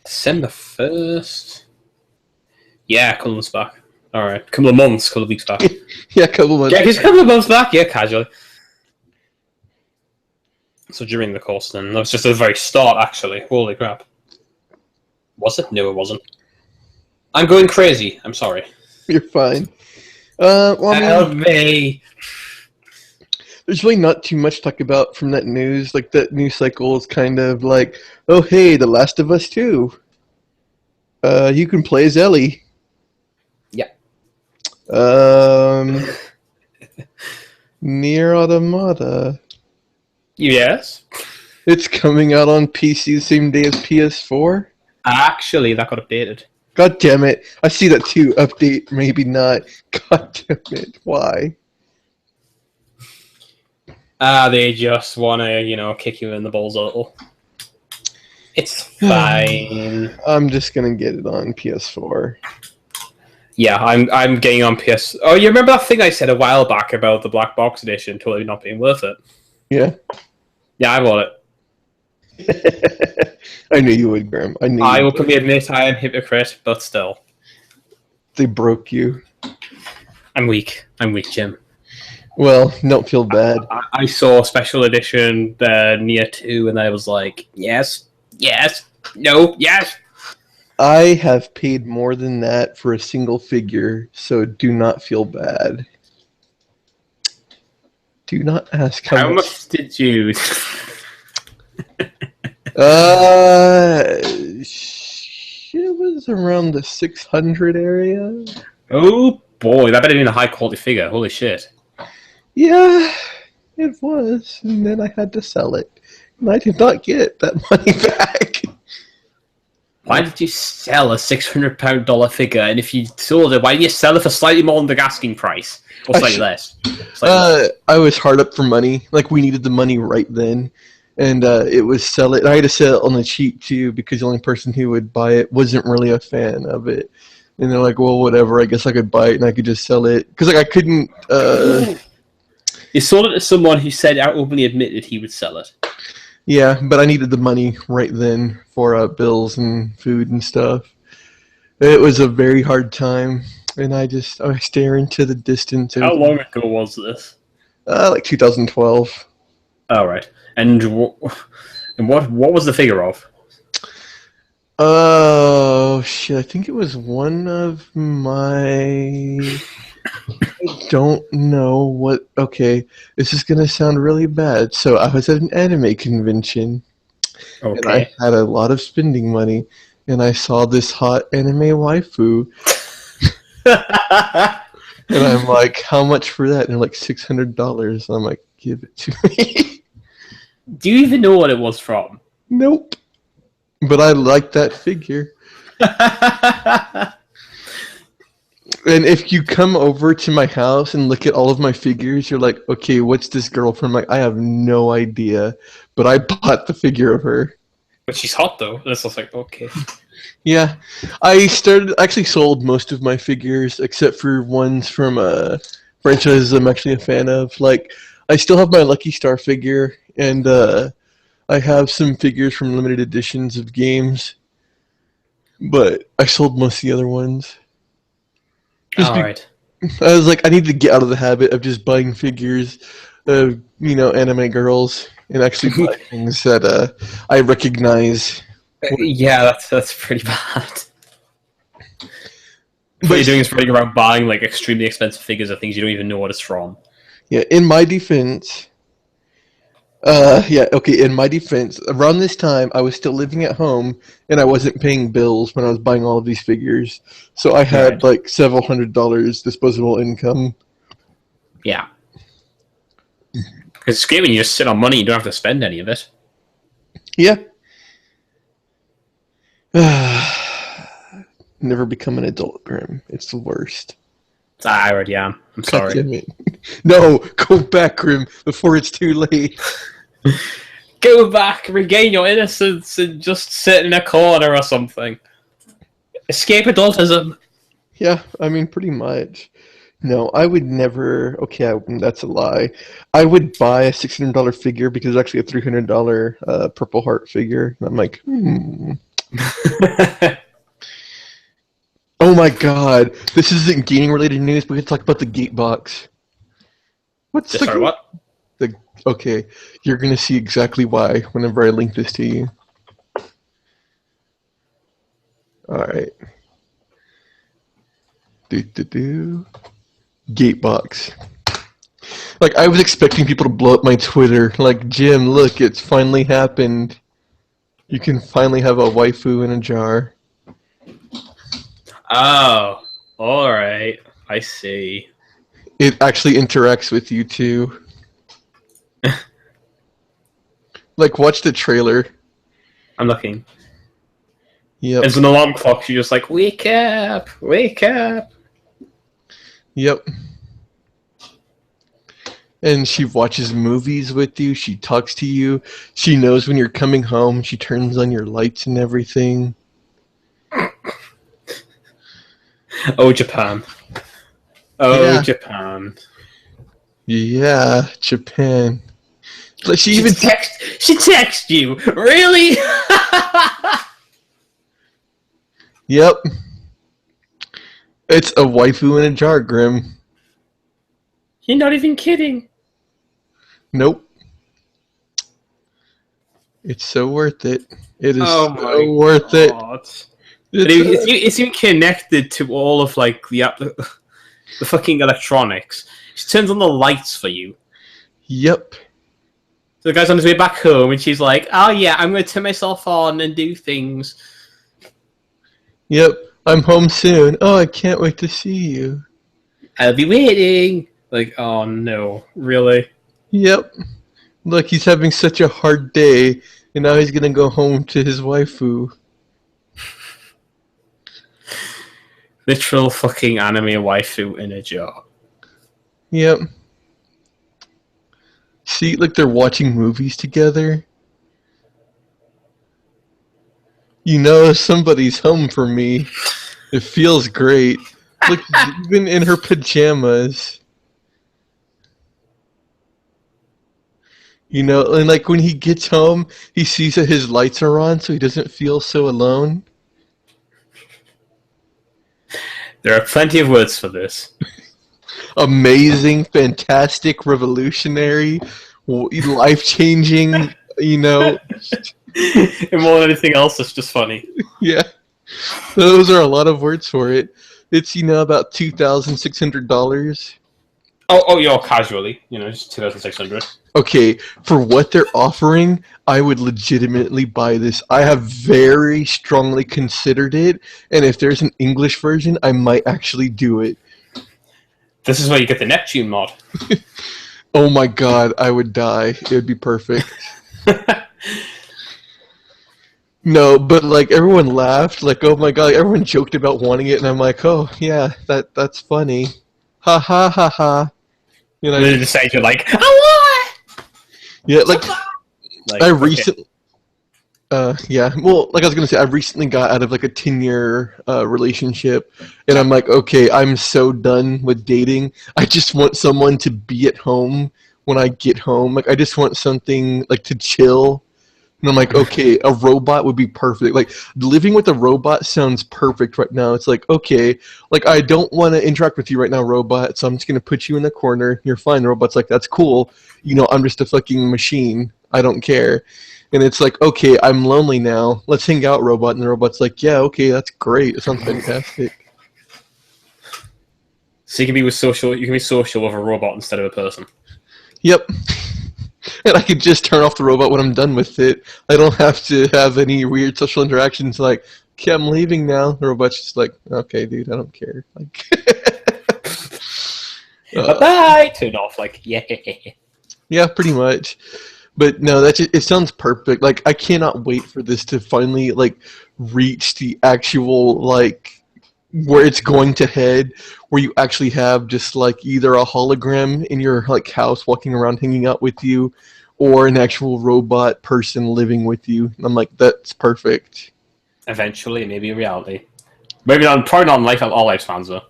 December 1st. Yeah, a couple of months back. All right, couple of weeks back. Yeah, a couple months. Yeah, a couple of months back. Yeah, casually. So during the course, then that was just at the very start. Actually, holy crap. Was it? No, it wasn't. I'm going crazy. I'm sorry. You're fine. Well, I mean, Help me. there's really not too much to talk about from that news. Like, that news cycle is kind of like, oh, hey, The Last of Us 2. You can play as Ellie. Yeah. Nier Automata. Yes. It's coming out on PC the same day as PS4. Actually, that got updated. God damn it. I see that too. Update, maybe not. God damn it. Why? They just want to, kick you in the balls a little. It's fine. I'm just gonna get it on PS4. Yeah, I'm getting on PS. Oh, you remember that thing I said a while back about the black box edition totally not being worth it? Yeah. Yeah, I bought it. I knew you would, Graham. I openly admit I am a hypocrite, but still. They broke you. I'm weak, Jim. Well, don't feel bad. I saw special edition Nier 2, and I was like, yes, no, yes. I have paid more than that for a single figure, so do not feel bad. Do not ask how much did you? It was around the 600 area. Oh boy, that better be a high quality figure. Holy shit. Yeah, it was, and then I had to sell it, and I did not get that money back. Why did you sell a £600 figure? And if you sold it, why didn't you sell it for slightly more than the asking price? Or slightly less? I was hard up for money. Like, we needed the money right then. And it was sell it. I had to sell it on the cheap, too, because the only person who would buy it wasn't really a fan of it. And they're like, well, whatever. I guess I could buy it and I could just sell it. Because, like, I couldn't... You sold it to someone who said openly admitted he would sell it. Yeah, but I needed the money right then for bills and food and stuff. It was a very hard time, and I stare into the distance. How long ago was this? Like 2012. All right. And what was the figure of? Oh shit! I think it was one of my. I don't know what. Okay, this is gonna sound really bad. So I was at an anime convention, and I had a lot of spending money, and I saw this hot anime waifu, and I'm like, "How much for that?" And they're like $600. I'm like, "Give it to me." Do you even know what it was from? Nope. But I like that figure. And if you come over to my house and look at all of my figures, you're like, okay, what's this girl from? Like, I have no idea, but I bought the figure of her. But she's hot though. And it's just like, okay. Yeah, actually sold most of my figures except for ones from franchises I'm actually a fan of. Like, I still have my Lucky Star figure, and I have some figures from limited editions of games, but I sold most of the other ones. Alright. I was like, I need to get out of the habit of just buying figures of, anime girls and actually buy things that I recognize. Yeah, that's pretty bad. What But you're doing is running around buying like extremely expensive figures of things you don't even know what it's from. yeah, in my defense, in my defense, around this time I was still living at home and I wasn't paying bills when I was buying all of these figures. So I had Right. like several $100 disposable income. Yeah. Because it's great when you just sit on money, you don't have to spend any of it. Yeah. Never become an adult, Grim. It's the worst. I already am. I'm God sorry. damn it. No, go back, Grim, before it's too late. Go back, regain your innocence, and just sit in a corner or something. Escape adultism. Yeah, I mean, pretty much. No, I would never. Okay, that's a lie. I would buy a $600 figure because it's actually a $300 Purple Heart figure. And I'm like, Oh my god, this isn't gaming related news, but we can talk about the gate box. What's Sorry, what? Okay, you're gonna see exactly why whenever I link this to you. Alright. Gate box. Like, I was expecting people to blow up my Twitter. Like, Jim, look, it's finally happened. You can finally have a waifu in a jar. Oh, alright. I see. It actually interacts with you, too. Like, watch the trailer. I'm looking. Yep. As an alarm clock, you're just like, wake up! Wake up! Yep. And she watches movies with you. She talks to you. She knows when you're coming home. She turns on your lights and everything. Oh, Japan. Oh, Yeah. Japan. Yeah, Japan. Like she text you. Really? Yep. It's a waifu in a jar, Grim. You're not even kidding. Nope. It's so worth it. It is Oh worth it. It's even connected to all of like the fucking electronics. She turns on the lights for you. Yep. So the guy's on his way back home, and she's like, "Oh yeah, I'm going to turn myself on and do things." Yep. I'm home soon. Oh, I can't wait to see you. I'll be waiting. Like, oh no, really? Yep. Look, he's having such a hard day, and now he's gonna go home to his waifu. Literal fucking anime waifu in a jar. Yep. See, like they're watching movies together. You know, somebody's home for me. It feels great. Look, even in her pajamas. You know, and like when he gets home, he sees that his lights are on, so he doesn't feel so alone. There are plenty of words for this. Amazing, fantastic, revolutionary, life-changing, you know. And more than anything else, it's just funny. Yeah. Those are a lot of words for it. It's, about $2,600. Oh, you're casually, just 2,600. Okay, for what they're offering, I would legitimately buy this. I have very strongly considered it, and if there's an English version, I might actually do it. This is where you get the Neptune mod. Oh my god, I would die. It would be perfect. No, but like everyone laughed, like oh my god, everyone joked about wanting it, and I'm like, oh yeah, that's funny, ha ha ha ha. You And know, then the stage you're like, I want yeah, it! like So bad! I Like, okay. recently, yeah, well, like I was gonna say, I recently got out of like a 10-year relationship, and I'm like, okay, I'm so done with dating. I just want someone to be at home when I get home. Like I just want something like to chill. And I'm like, okay, a robot would be perfect. Like, living with a robot sounds perfect right now. It's like, okay, like, I don't want to interact with you right now, robot, so I'm just going to put you in the corner. You're fine. The robot's like, that's cool. You know, I'm just a fucking machine. I don't care. And it's like, okay, I'm lonely now. Let's hang out, robot. And the robot's like, yeah, okay, that's great. It sounds fantastic. So you can be social with a robot instead of a person. Yep. And I could just turn off the robot when I'm done with it. I don't have to have any weird social interactions like, okay, I'm leaving now. The robot's just like, okay, dude, I don't care. Like, Bye-bye! Turn off, like, yeah. yeah, pretty much. But no, it sounds perfect. Like, I cannot wait for this to finally, like, reach the actual, like, where it's going to head, where you actually have just, like, either a hologram in your, like, house walking around hanging out with you, or an actual robot person living with you. And I'm like, that's perfect. Eventually, maybe in reality. Maybe not, probably not in life, all lifespans, though.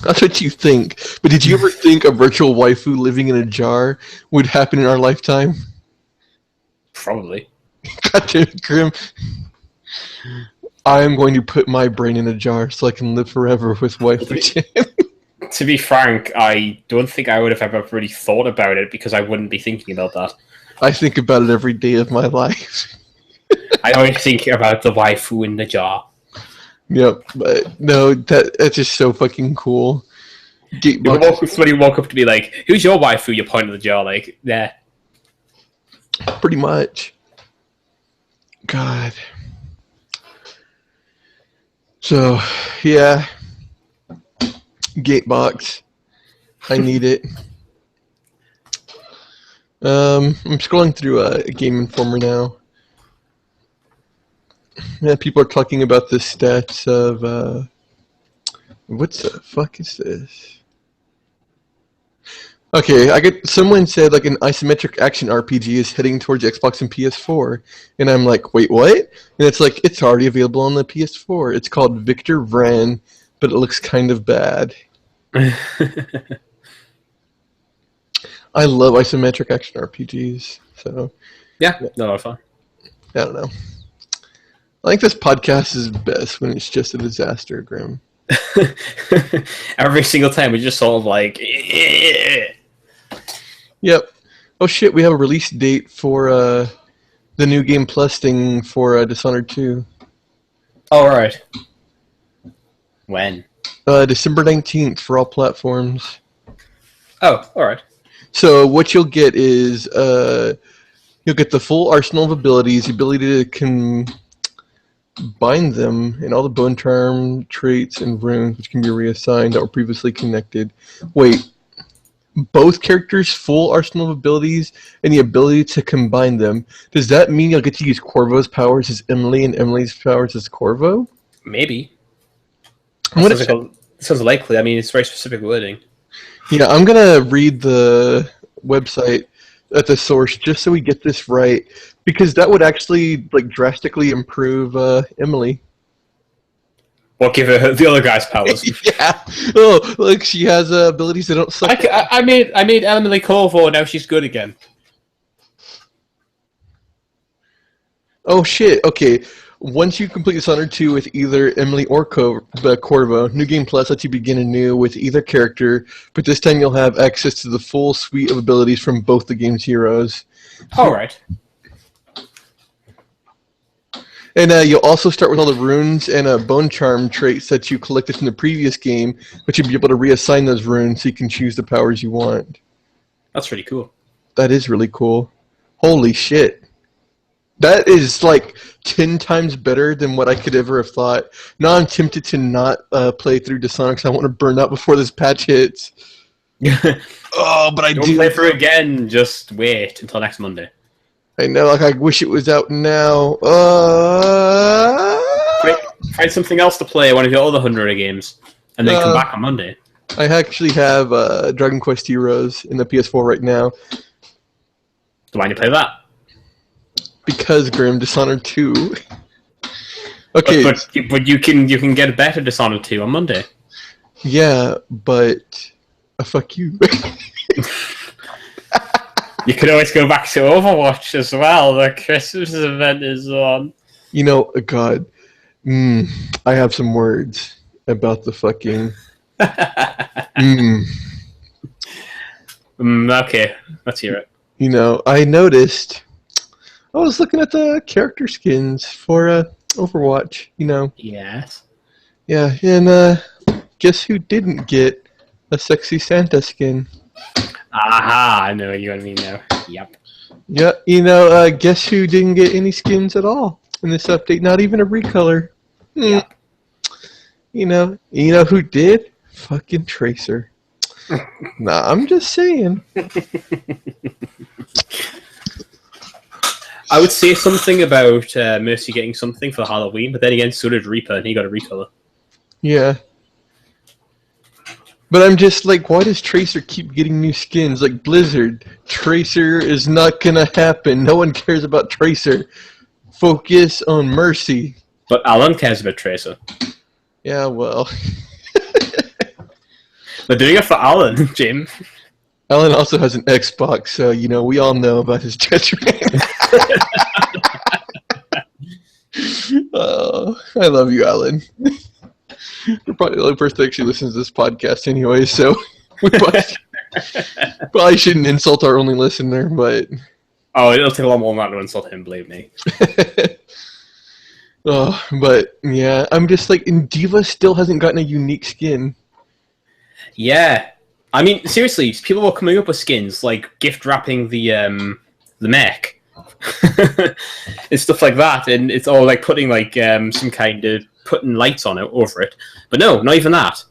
That's what you think. But did you ever think a virtual waifu living in a jar would happen in our lifetime? Probably. Goddamn, Grim. I am going to put my brain in a jar so I can live forever with waifu Chan. To be frank, I don't think I would have ever really thought about it because I wouldn't be thinking about that. I think about it every day of my life. I always think about the waifu in the jar. Yep, but no, that's just so fucking cool. Somebody walk up to me like, "Who's your waifu?" You point at the jar, like, there. Pretty much. God. So, yeah. Gatebox. I need it. I'm scrolling through a Game Informer now. Yeah, people are talking about the stats of, what the fuck is this? Okay, someone said like an isometric action RPG is heading towards Xbox and PS4, and I'm like, wait, what? And it's like, it's already available on the PS4. It's called Victor Vran, but it looks kind of bad. I love isometric action RPGs, so... Yeah, no, fine. I don't know. I think this podcast is best when it's just a disaster, Grim. Every single time we just sort of like... Yep. Oh shit, we have a release date for the new Game Plus thing for Dishonored 2. Alright. When? December 19th for all platforms. Oh, alright. So what you'll get is you'll get the full arsenal of abilities, the ability to combine them, and all the bone charm traits and runes which can be reassigned that were previously connected. Wait, both characters' full arsenal of abilities and the ability to combine them. Does that mean you'll get to use Corvo's powers as Emily and Emily's powers as Corvo? Maybe. Sounds likely. I mean, it's very specific wording. Yeah, I'm gonna read the website at the source just so we get this right, because that would actually like drastically improve Emily. Well, give her the other guy's powers. Yeah. Oh, look, she has abilities that don't suck. I made Emily Corvo, and now she's good again. Oh shit. Okay. Once you complete Dishonored 2 with either Emily or Corvo, New Game Plus lets you begin anew with either character, but this time you'll have access to the full suite of abilities from both the game's heroes. Alright. And you'll also start with all the runes and bone charm traits that you collected from the previous game, but you'll be able to reassign those runes so you can choose the powers you want. That's really cool. That is really cool. Holy shit. That is like 10 times better than what I could ever have thought. Now I'm tempted to not play through Dishonored because I want to burn out before this patch hits. Oh, but I Don't do. play through again. Just wait until next Monday. I know, like, I wish it was out now. Quick, find something else to play, one of your other 100 games, and then come back on Monday. I actually have Dragon Quest Heroes in the PS4 right now. Why do you play that? Because Grim Dishonored 2. Okay. But you can get a better Dishonored 2 on Monday. Yeah, but fuck you. You could always go back to Overwatch as well. The Christmas event is on. You know, God, I have some words about the fucking. Okay, let's hear it. You know, I noticed. I was looking at the character skins for Overwatch. You know. Yes. Yeah, and guess who didn't get a sexy Santa skin? Aha! I know what you mean now. Yep. Yeah, you know, guess who didn't get any skins at all in this update? Not even a recolor. Yep. You know who did? Fucking Tracer. Nah, I'm just saying. I would say something about Mercy getting something for Halloween, but then again, so did Reaper, and he got a recolor. Yeah. But I'm just like, why does Tracer keep getting new skins? Like, Blizzard, Tracer is not gonna happen. No one cares about Tracer. Focus on Mercy. But Alan cares about Tracer. Yeah, well. They're doing it for Alan, Jim. Alan also has an Xbox, so, you know, we all know about his judgment. Oh, I love you, Alan. You're probably the only person that actually listens to this podcast anyway, so we probably shouldn't insult our only listener, but... Oh, it'll take a lot more than that to insult him, believe me. Oh, but, yeah, I'm just like, and Diva still hasn't gotten a unique skin. Yeah. I mean, seriously, people were coming up with skins, like gift wrapping the mech. And stuff like that, and it's all like putting like some kind of putting lights on it over it. But no, not even that.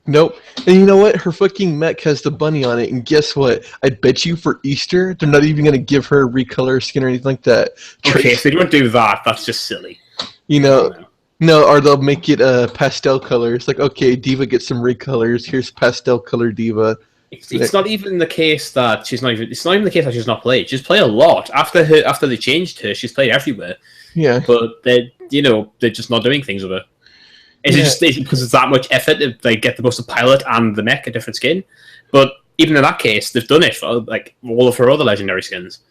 Nope. And you know what? Her fucking mech has the bunny on it, and guess what? I bet you for Easter, they're not even going to give her a recolor skin or anything like that. Okay, if they don't do that, that's just silly. You know, no, or they'll make it pastel colors. Like, okay, Diva gets some recolors. Here's pastel color Diva. It's not even the case that she's not even. It's not even the case that she's not played. She's played a lot after they changed her. She's played everywhere. Yeah, but they're just not doing things with her. Is it just because it's that much effort to like get both the pilot and the mech a different skin? But even in that case, they've done it for like all of her other legendary skins.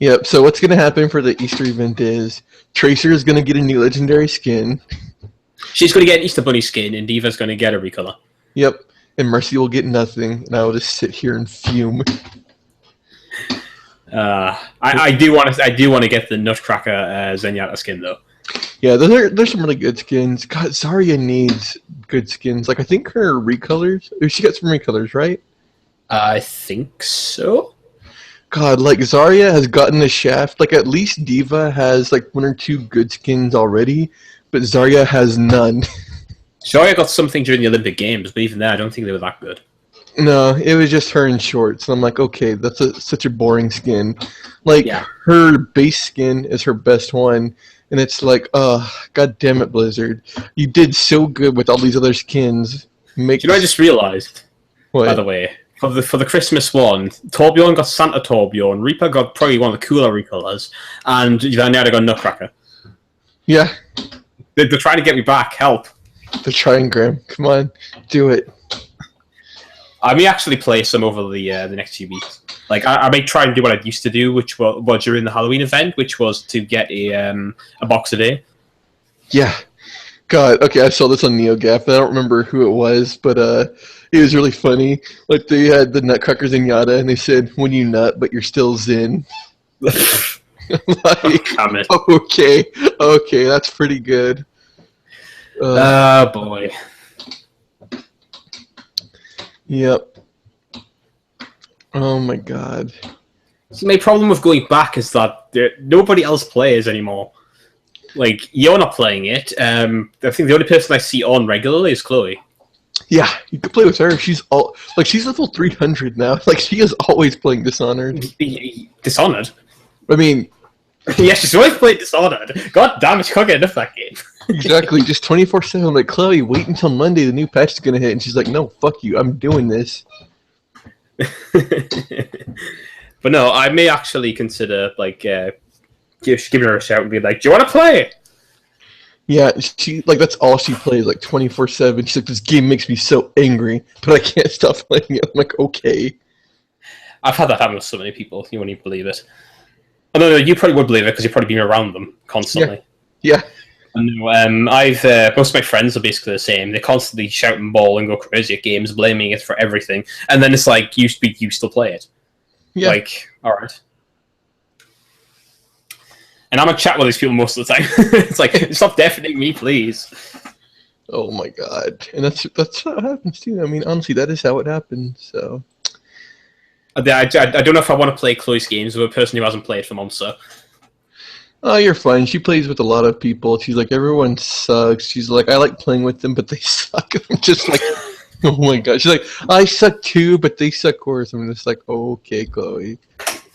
Yep. So what's going to happen for the Easter event is Tracer is going to get a new legendary skin. She's going to get an Easter Bunny skin, and Diva's going to get a recolor. Yep. And Mercy will get nothing, and I will just sit here and fume. I do want to get the Nutcracker Zenyatta skin though. Yeah, there's some really good skins. God, Zarya needs good skins. Like I think her recolors. She got some recolors, right? I think so. God, like Zarya has gotten the shaft. Like at least Diva has like one or two good skins already, but Zarya has none. Zarya got something during the Olympic Games, but even there, I don't think they were that good. No, it was just her in shorts. And I'm like, okay, that's such a boring skin. Like, her base skin is her best one. And it's like, god damn it, Blizzard. You did so good with all these other skins. Do you know what I just realized? What? By the way, for the Christmas one, Torbjorn got Santa Torbjorn, Reaper got probably one of the cooler recolors, and Zenyatta got Nutcracker. Yeah. They're trying to get me back. Help. They're trying, Graham. Come on, do it. I may actually play some over the next few weeks. Like I may try and do what I used to do, which was during the Halloween event, which was to get a box a day. Yeah. God, okay, I saw this on NeoGAF, and I don't remember who it was, but it was really funny. Like they had the Nutcracker Zenyatta, and they said, "When you nut, but you're still Zen." Like, okay, that's pretty good. Oh boy. Yep. Oh my god. So my problem with going back is that nobody else plays anymore. Like, you're not playing it. I think the only person I see on regularly is Chloe. Yeah, you can play with her. She's level 300 now. Like, she is always playing Dishonored. Dishonored? I mean, yeah, she's always played Dishonored. God damn it, she can't get enough of that game. exactly, just 24/7. I'm like, Chloe, wait until Monday. The new patch is gonna hit, and she's like, no, fuck you. I'm doing this. But no, I may actually consider giving her a shout and be like, "Do you want to play?" Yeah, she like that's all she plays, like 24/7. She's like, this game makes me so angry, but I can't stop playing it. I'm like, okay. I've had that happen with so many people. You won't even believe it. Oh, no, you probably would believe it because you've probably been around them constantly. Yeah. I've most of my friends are basically the same. They constantly shout and bawl and go crazy at games, blaming it for everything. And then it's like, you still play it. Yeah. Like, all right. And I'm gonna chat with these people most of the time. It's like, stop deafening me, please. Oh my god. And that's what happens too. I mean, honestly, that is how it happens. So. I don't know if I want to play Chloe's games with a person who hasn't played for months. So. Oh, you're fine. She plays with a lot of people. She's like, everyone sucks. She's like, I like playing with them, but they suck. I'm just like, oh my god. She's like, I suck too, but they suck worse. I'm just like, okay, Chloe.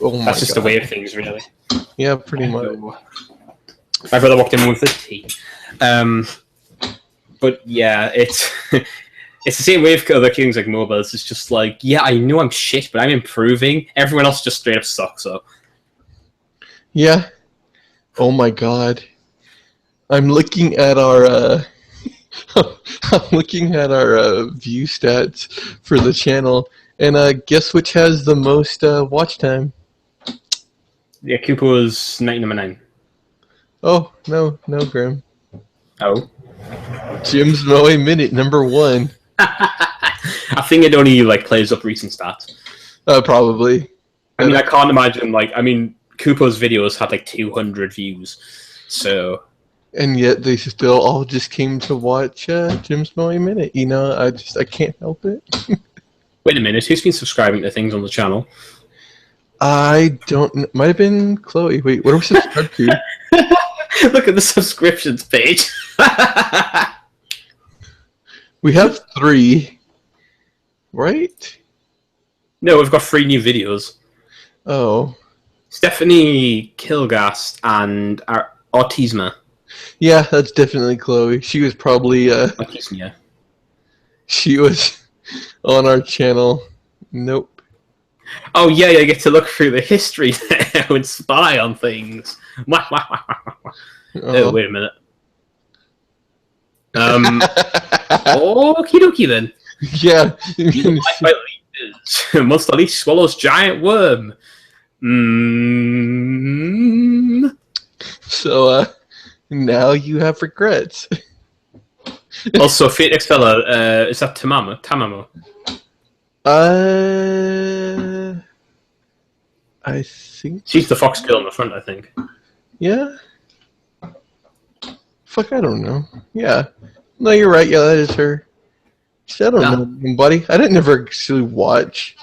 Oh my god. That's just the way of things, really. Yeah, pretty much. My brother walked in with his tea. But yeah, it's it's the same way with other things like mobiles. It's just like, yeah, I know I'm shit, but I'm improving. Everyone else just straight up sucks. So yeah. Oh my god. I'm looking at our view stats for the channel, and guess which has the most watch time? yeah, Koopa's number 9. Oh no, Grim. Oh, Jim's Moe Minute #1. I think it only plays up recent stats. Probably. I mean, I can't imagine Koopa's videos had 200 views, so. And yet they still all just came to watch Jim's Moe Minute. You know, I can't help it. Wait a minute, who's been subscribing to things on the channel? I don't know. Might have been Chloe. Wait, what are we subscribed to? Look at the subscriptions page. We have 3, right? No, we've got 3 new videos. Oh. Stephanie Kilgast and Autisma. Yeah, that's definitely Chloe. She was probably Autisma. she was on our channel. Nope. Oh yeah, I get to look through the history now and spy on things. Oh, wait a minute. Okie dokie then. Yeah. Must at least swallows giant worm. So now you have regrets. Also, Phoenix Fella, is that Tamamo? I think she's the fox girl in the front, I think. Yeah. Fuck, I don't know. Yeah. No, you're right. Yeah, that is her. I don't know, buddy. I didn't never actually watch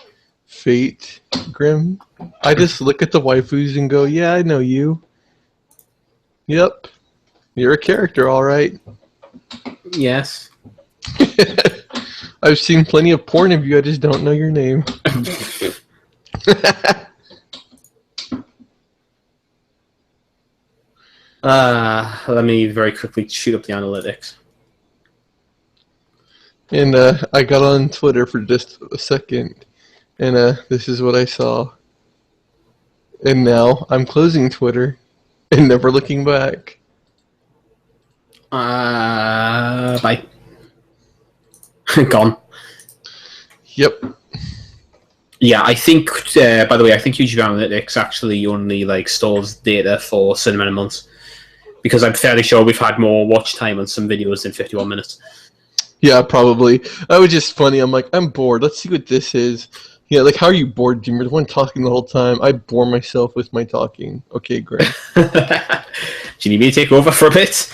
Fate Grim. I just look at the waifus and go, yeah, I know you. Yep. You're a character, all right. Yes. I've seen plenty of porn of you, I just don't know your name. Let me very quickly shoot up the analytics. And I got on Twitter for just a second, and this is what I saw. And now I'm closing Twitter and never looking back. Bye. Gone. Yep. Yeah, I think, by the way, I think YouTube Analytics actually only stores data for certain amount of months. Because I'm fairly sure we've had more watch time on some videos than 51 minutes. Yeah, probably. That was just funny. I'm like, I'm bored. Let's see what this is. Yeah, how are you bored, Jim? You're the one talking the whole time. I bore myself with my talking. Okay, great. Do you need me to take over for a bit?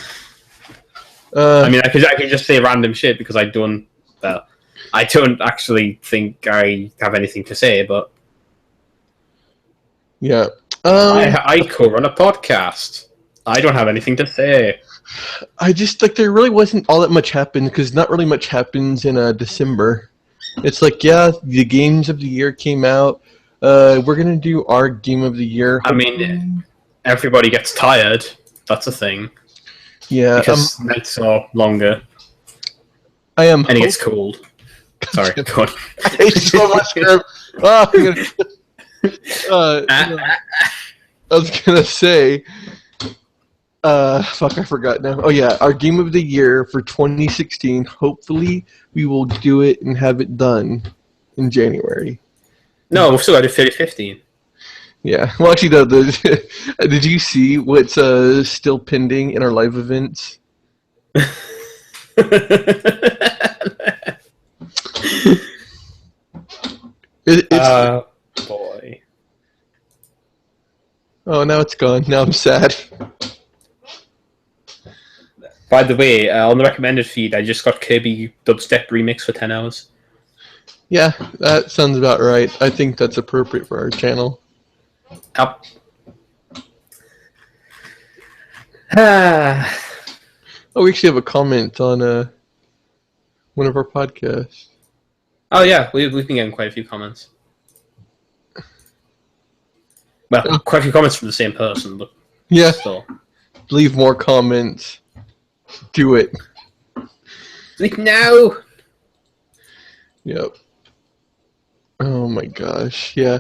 I mean, I could just say random shit because I don't actually think I have anything to say, but... Yeah. I co-run a podcast. I don't have anything to say. I just, there really wasn't all that much happened, because not really much happens in December. It's yeah, the games of the year came out. We're gonna do our game of the year. I mean, everybody gets tired. That's a thing. Yeah, Because nights are longer. I am. And it gets cold. Sorry, go on. I hate so much. I was gonna say. Fuck, I forgot now. Oh yeah, our game of the year for 2016. Hopefully, we will do it and have it done in January. No, we've still got to do 15. Yeah. Well, actually, no. Did you see what's still pending in our live events? It's boy. Oh, now it's gone. Now I'm sad. By the way, on the recommended feed, I just got Kirby Dubstep Remix for 10 hours. Yeah, that sounds about right. I think that's appropriate for our channel. Yep. Oh, we actually have a comment on one of our podcasts. Oh yeah, we've been getting quite a few comments. Well, quite a few comments from the same person, but yeah, still. Leave more comments. Do it. Like now. Yep. Oh my gosh. Yeah.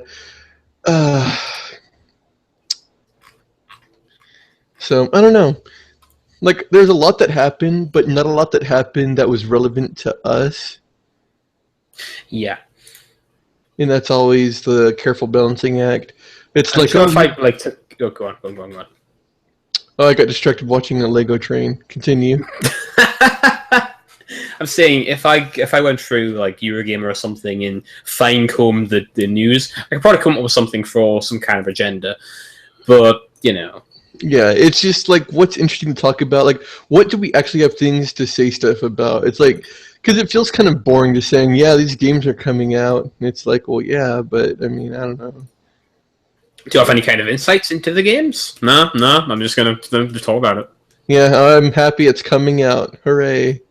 So I don't know. Like, there's a lot that happened, but not a lot that happened that was relevant to us. Yeah. And that's always the careful balancing act. It's like, if I like to go on. Oh, I got distracted watching a Lego train. Continue. I'm saying if I went through like Eurogamer or something and fine combed the news, I could probably come up with something for some kind of agenda. But you know. Yeah, it's just like what's interesting to talk about. Like, what do we actually have things to say stuff about? It's like, because it feels kind of boring just saying, yeah, these games are coming out. And it's like, well, yeah, but I mean, I don't know. Do you have any kind of insights into the games? No. I'm just gonna talk about it. Yeah, I'm happy it's coming out. Hooray!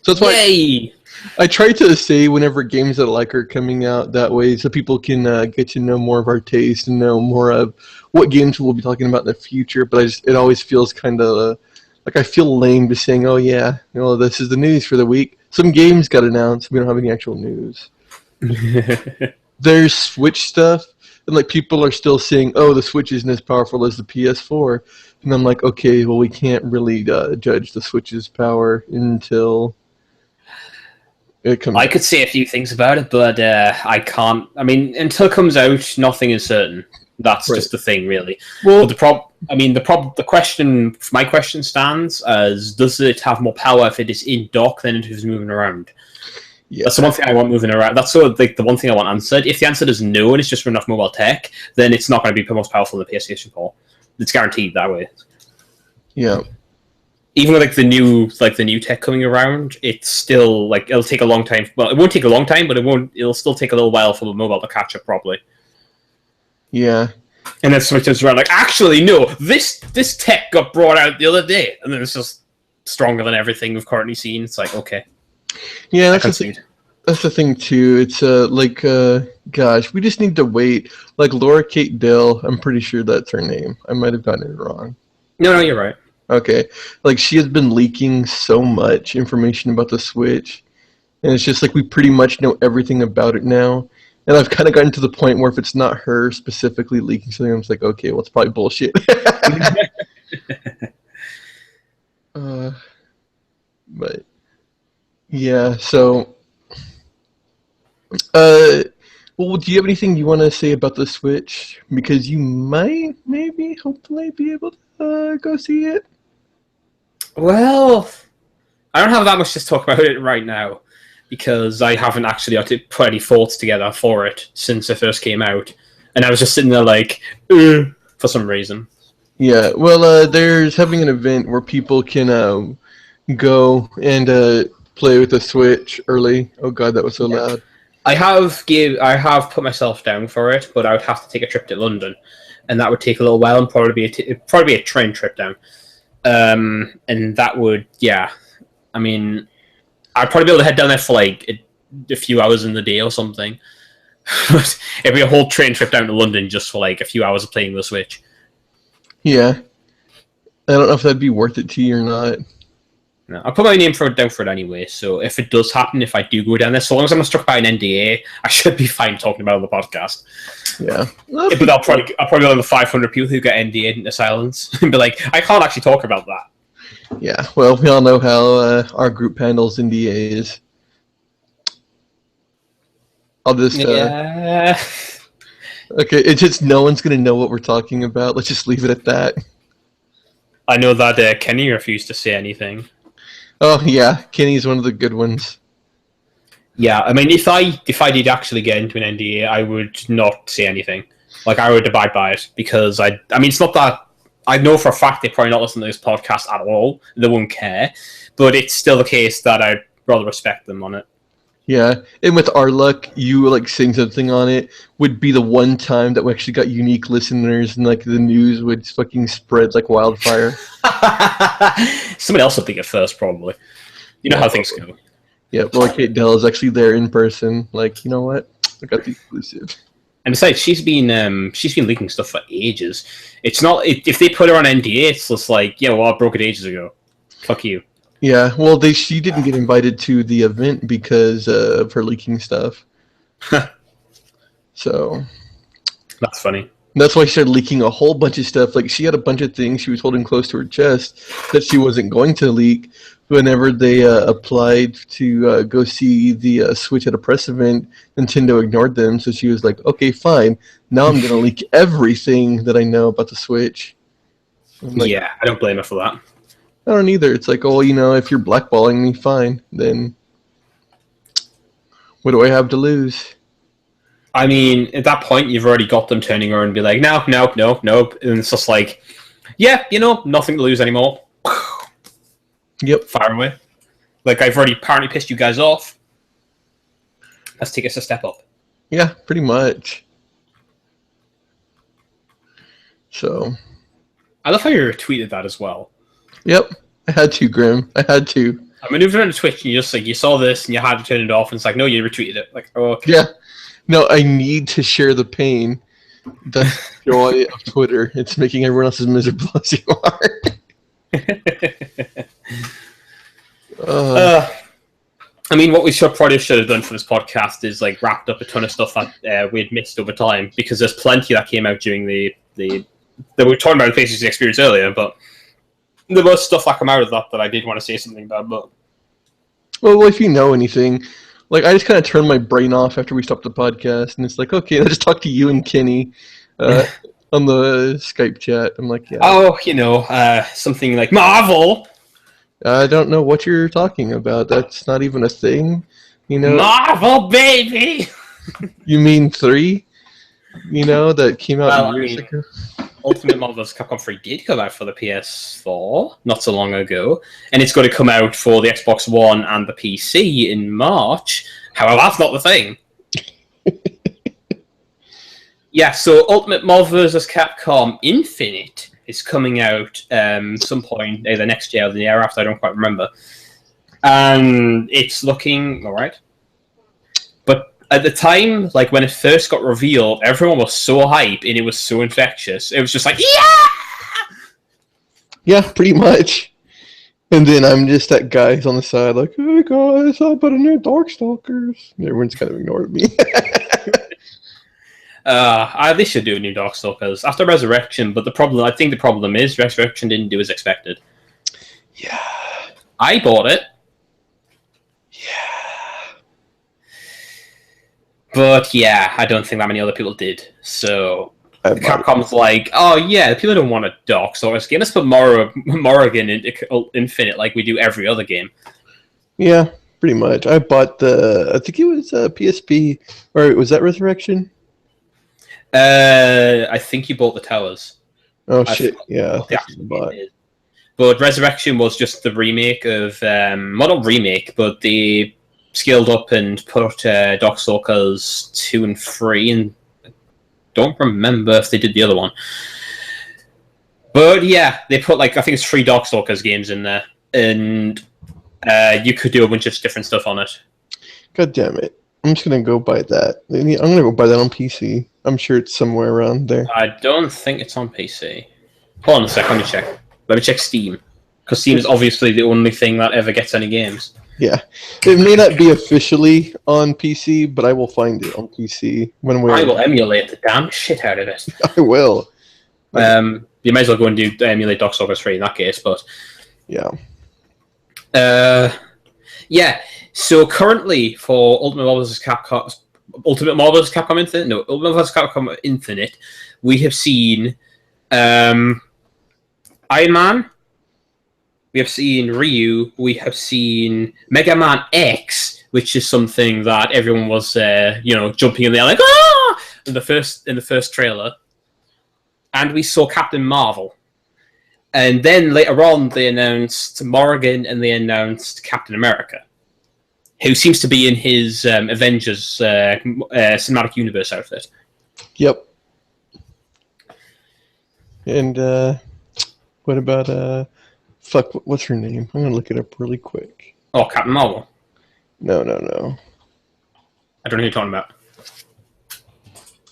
So that's why Yay! I try to say whenever games that I like are coming out that way, so people can get to know more of our taste and know more of what games we'll be talking about in the future. But it always feels kind of like I feel lame just saying, "Oh yeah, this is the news for the week." Some games got announced. We don't have any actual news. There's Switch stuff, and like people are still saying, "Oh, the Switch isn't as powerful as the PS4," and I'm like, "Okay, well, we can't really judge the Switch's power until." I could say a few things about it, but I can't. I mean, until it comes out, nothing is certain. That's right. Just the thing, really. Well, but my question stands as: does it have more power if it is in dock than if it is moving around? Yeah. That's the one thing I want moving around. That's sort of like the one thing I want answered. If the answer is no, and it's just running off mobile tech, then it's not going to be most powerful than the PlayStation 4. It's guaranteed that way. Yeah. Even with the new tech coming around, it's still like it'll take a long time. Well, it won't take a long time, but it'll still take a little while for the mobile to catch up properly. Yeah. And then Switch is around like, actually, no, this tech got brought out the other day, and then it's just stronger than everything we've currently seen. It's like, okay. Yeah, that's the thing. That's the thing too. It's gosh, we just need to wait. Like Laura Kate Dell, I'm pretty sure that's her name. I might have gotten it wrong. No, you're right. Okay, like she has been leaking so much information about the Switch, and it's just like we pretty much know everything about it now. And I've kind of gotten to the point where if it's not her specifically leaking something, I'm just like, okay, well, it's probably bullshit. But yeah, so well, do you have anything you want to say about the Switch? Because you might, maybe, hopefully, be able to go see it. Well, I don't have that much to talk about it right now because I haven't actually had to put any thoughts together for it since it first came out, and I was just sitting there like, for some reason. Yeah, well, there's having an event where people can go and play with the Switch early. Oh god, that was so loud. I have put myself down for it, but I would have to take a trip to London, and that would take a little while and probably be a train trip down. And that would, I mean, I'd probably be able to head down there for like a few hours in the day or something. It'd be a whole train trip down to London just for like a few hours of playing the Switch. Yeah. I don't know if that'd be worth it to you or not. No, I'll put my name down for it anyway, so if it does happen, if I do go down there, so long as I'm not struck by an NDA, I should be fine talking about it on the podcast. Yeah. But I'll probably be one of the 500 people who get NDA'd into silence and be like, I can't actually talk about that. Yeah, well, we all know how our group handles NDAs. I'll just... Yeah. Okay, it's just no one's going to know what we're talking about. Let's just leave it at that. I know that Kenny refused to say anything. Oh, yeah, Kenny's one of the good ones. Yeah, I mean, if I did actually get into an NDA, I would not say anything. Like, I would abide by it, because I mean, it's not that... I know for a fact they're probably not listening to this podcast at all. They won't care. But it's still the case that I'd rather respect them on it. Yeah, and with our luck, you like saying something on it would be the one time that we actually got unique listeners, and like the news would fucking spread like wildfire. Somebody else will think it first, probably. You know how things go. Yeah, well, like Kate Dell is actually there in person. Like, you know what? I got the exclusive. And besides, she's been leaking stuff for ages. It's not if they put her on NDA, it's just like, yeah, well, I broke it ages ago. Fuck you. Yeah, well, she didn't get invited to the event because of her leaking stuff. So that's funny. That's why she started leaking a whole bunch of stuff. Like, she had a bunch of things she was holding close to her chest that she wasn't going to leak. Whenever they applied to go see the Switch at a press event, Nintendo ignored them. So she was like, okay, fine. Now I'm going to leak everything that I know about the Switch. Like, yeah, I don't blame her for that. I don't either. It's like, oh, you know, if you're blackballing me, fine. Then what do I have to lose? I mean, at that point, you've already got them turning around and be like, no. And it's just like, yeah, you know, nothing to lose anymore. Yep. Fire away. Like, I've already apparently pissed you guys off. Let's take us a step up. Yeah, pretty much. So. I love how you retweeted that as well. Yep. I had to, Grim. I had to. I maneuvered onto Twitch and you just like, you saw this and you had to turn it off and it's like, no, you retweeted it. Like, oh, okay. Yeah. No, I need to share the pain. The joy of Twitter. It's making everyone else as miserable as you are. I mean, what we probably should have done for this podcast is like wrapped up a ton of stuff that we had missed over time, because there's plenty that came out during the that we were talking about the PlayStation experience earlier, but there was stuff that came out of that I did want to say something about. But well, if you know anything, like I just kind of turned my brain off after we stopped the podcast, and it's like, okay, I'll just talk to you and Kenny on the Skype chat. I'm like, yeah. Oh, you know, something like Marvel. I don't know what you're talking about. That's not even a thing, you know. Marvel, baby. You mean 3? You know, that came out years ago. Ultimate Marvel vs. Capcom 3 did come out for the PS4 not so long ago, and it's going to come out for the Xbox One and the PC in March. However, that's not the thing. Yeah, so Ultimate Marvel vs. Capcom Infinite is coming out some point either next year or the year after. I don't quite remember, and it's looking all right. But at the time, like when it first got revealed, everyone was so hype and it was so infectious. It was just like, yeah, yeah, pretty much. And then I'm just that guy who's on the side, like, hey guys, how about a new Darkstalkers? And everyone's kind of ignored me. They should do a new Darkstalkers after Resurrection, but I think the problem is Resurrection didn't do as expected. Yeah. I bought it. Yeah. But yeah, I don't think that many other people did. So Capcom's like, oh yeah, people don't want a Darkstalkers game. Let's put Morrigan into Infinite like we do every other game. Yeah, pretty much. I bought I think it was PSP, or was that Resurrection? I think you bought the Towers. Oh shit! Yeah, but Resurrection was just the remake of, well, not remake, but they scaled up and put Darkstalkers 2 and 3, and I don't remember if they did the other one. But yeah, they put like I think it's 3 Darkstalkers games in there, and you could do a bunch of different stuff on it. God damn it! I'm just gonna go buy that. I'm gonna go buy that on PC. I'm sure it's somewhere around there. I don't think it's on PC. Hold on a sec, let me check. Let me check Steam. Because Steam is obviously the only thing that ever gets any games. Yeah, it may not be officially on PC, but I will find it on PC when we're. I will emulate the damn shit out of it. I will. You might as well go and do emulate Darkstalkers 3 in that case, but Yeah. Yeah. So currently for Ultimate Marvel vs. Capcom Infinite, no, Ultimate Marvel vs. Capcom Infinite, we have seen Iron Man, we have seen Ryu, we have seen Mega Man X, which is something that everyone was, jumping in there like ah in the first trailer, and we saw Captain Marvel. And then later on, they announced Morrigan and they announced Captain America, who seems to be in his Avengers Cinematic Universe outfit. Yep. And what about what's her name? I'm gonna look it up really quick. Oh, Captain Marvel. No. I don't know who you're talking about.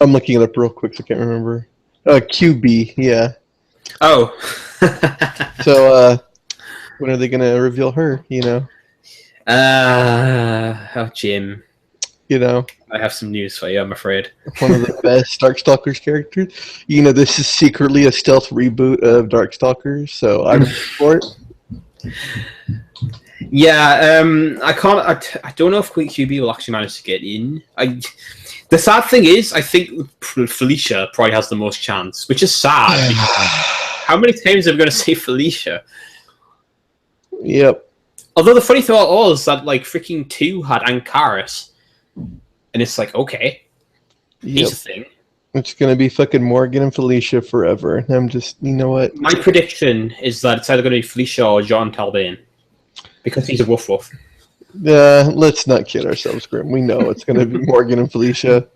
I'm looking it up real quick, so I can't remember. QB, yeah. Oh. So, when are they gonna reveal her? Jim. I have some news for you, I'm afraid. One of the best Darkstalkers characters. This is secretly a stealth reboot of Darkstalkers, so I'm for it. Yeah, I don't know if QB will actually manage to get in. The sad thing is, I think Felicia probably has the most chance, which is sad. How many times are we going to say Felicia? Yep. Although the funny thing about all is that freaking 2 had Ankaris, and it's like, okay, he's a thing. It's gonna be fucking Morgan and Felicia forever. And I'm just, you know what? My prediction is that it's either going to be Felicia or John Talbane, because he's a woof woof. Let's not kid ourselves, Grim. We know it's gonna be Morgan and Felicia.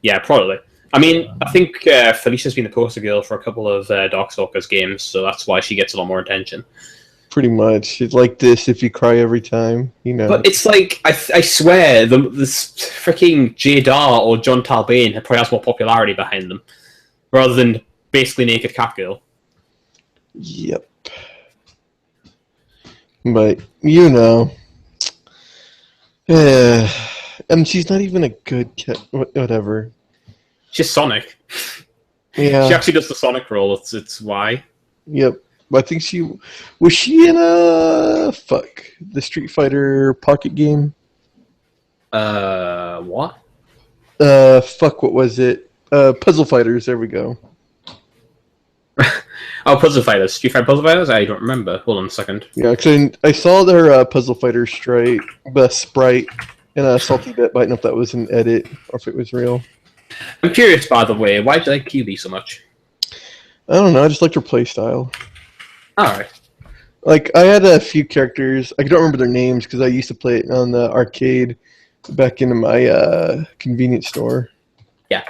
Yeah, probably. I mean, I think Felicia's been the poster girl for a couple of Darkstalkers games, so that's why she gets a lot more attention. Pretty much. It's like this if you cry every time, But it's like, I swear, this freaking Jadar or John Talbane probably has more popularity behind them, rather than basically Naked Catgirl. Yep. But, and she's not even a good cat, whatever. She's Sonic. Yeah. She actually does the Sonic role, it's why. Yep. I think was she in the Street Fighter Pocket game? What? What was it? Puzzle Fighters, there we go. Oh, Puzzle Fighters. Street Fighter Puzzle Fighters? I don't remember. Hold on a second. Yeah, because I saw their Puzzle Fighter sprite, and a Salty Bit, but I don't know if that was an edit or if it was real. I'm curious, by the way, why do you like QB so much? I don't know, I just liked her playstyle. Alright. I had a few characters, I don't remember their names because I used to play it on the arcade back in my convenience store. Yeah.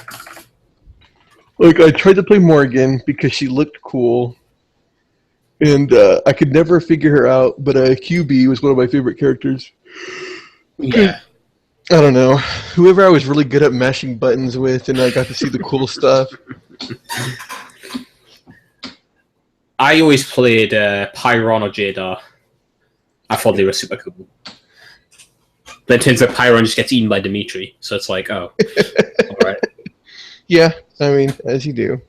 I tried to play Morgan because she looked cool, and I could never figure her out, but QB was one of my favorite characters. Yeah. I don't know. Whoever I was really good at mashing buttons with, and I got to see the cool stuff. I always played Pyron or Jadar. I thought they were super cool. Then it turns out Pyron just gets eaten by Dimitri, so it's like, oh, alright. Yeah, I mean, as you do.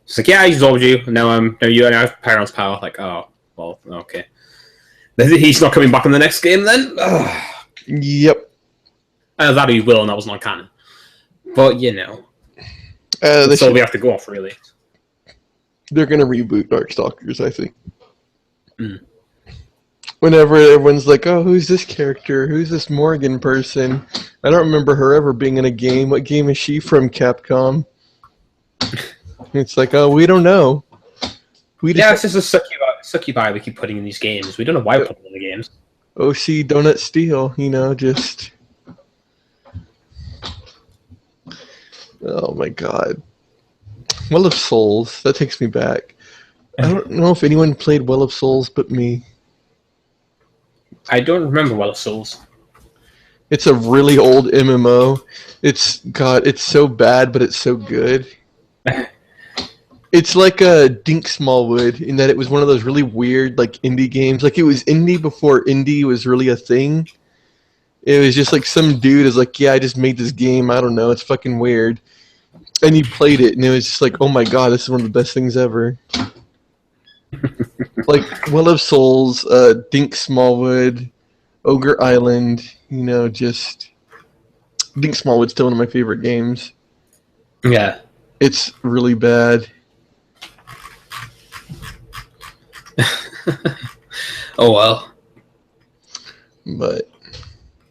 It's like, yeah, I absorbed you. Now you have Pyron's power. Like, oh, well, okay. He's not coming back in the next game then? Ugh. Yep. That he will, and that was not canon. But, that's all we have to go off, really. They're going to reboot Darkstalkers, I think. Mm. Whenever everyone's like, oh, who's this character? Who's this Morgan person? I don't remember her ever being in a game. What game is she from, Capcom? It's like, oh, we don't know. It's just a succubi we keep putting in these games. We don't know why we put them in the games. OC Donut Steel, just... Oh my god. Well of Souls, that takes me back. I don't know if anyone played Well of Souls but me. I don't remember Well of Souls. It's a really old MMO. It's so bad, but it's so good. It's like a Dink Smallwood in that it was one of those really weird like indie games. Like it was indie before indie was really a thing. It was just like some dude is like, yeah, I just made this game. I don't know, it's fucking weird. And you played it, and it was just like, oh my god, this is one of the best things ever. Like Well of Souls, Dink Smallwood, Ogre Island. Just Dink Smallwood's still one of my favorite games. Yeah. It's really bad. Oh well. But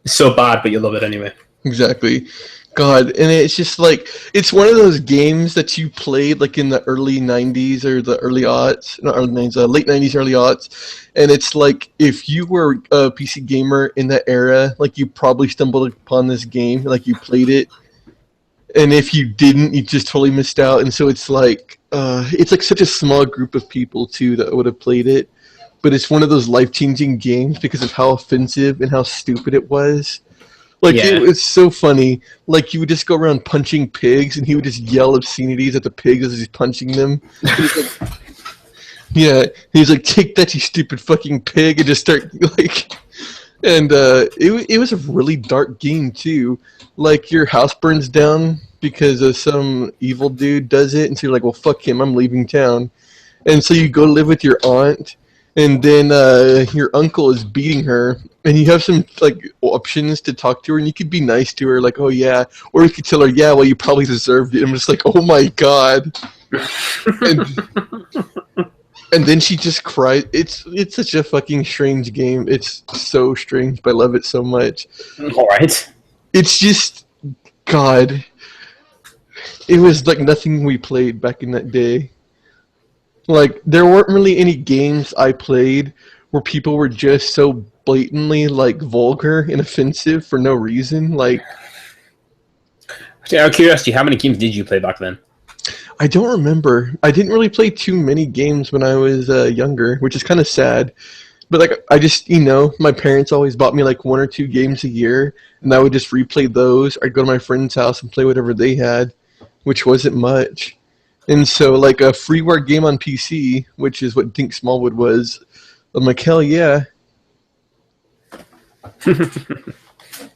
It's so bad, but you love it anyway. exactly. God, and it's just like it's one of those games that you played like in the early '90s or the early aughts, not early '90s, late '90s, early aughts, and it's like if you were a PC gamer in that era, like you probably stumbled upon this game, like you played it, and if you didn't, you just totally missed out. And so it's like such a small group of people too that would have played it, but it's one of those life-changing games because of how offensive and how stupid it was. Like, Yeah. it's so funny. Like, you would just go around punching pigs, and he would just yell obscenities at the pigs as he's punching them. He's like, yeah, he's like, take that, you stupid fucking pig, and just start, like... And it was a really dark game, too. Like, your house burns down because of some evil dude does it, and so you're like, well, fuck him, I'm leaving town. And so you go live with your aunt, and then your uncle is beating her, and you have some like options to talk to her, and you could be nice to her, like, oh yeah, or you could tell her, yeah, well, you probably deserved it. I'm just like, oh my god, and then she just cries. It's such a fucking strange game. It's so strange, but I love it so much. All right. It's just God. It was like nothing we played back in that day. Like, there weren't really any games I played where people were just so blatantly, like, vulgar and offensive for no reason. Like, Out of curiosity, how many games did you play back then? I don't remember. I didn't really play too many games when I was younger, which is kind of sad. But, like, I just, my parents always bought me, like, 1 or 2 games a year, and I would just replay those. I'd go to my friend's house and play whatever they had, which wasn't much. And so, like, a freeware game on PC, which is what Dink Smallwood was, I'm like, hell yeah.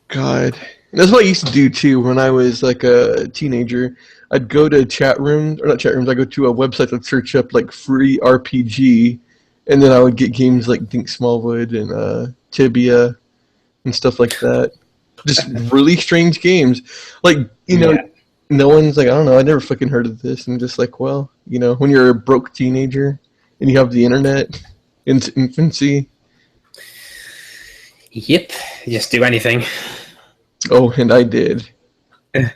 God. And that's what I used to do, too, when I was, like, a teenager. I'd go to chat rooms, or not chat rooms, I'd go to a website that search up, like, free RPG, and then I would get games like Dink Smallwood and Tibia and stuff like that. Just really strange games. Like, no one's like, I don't know, I never fucking heard of this. And just like, well, when you're a broke teenager and you have the internet in its infancy. Yep. Just do anything. Oh, and I did. So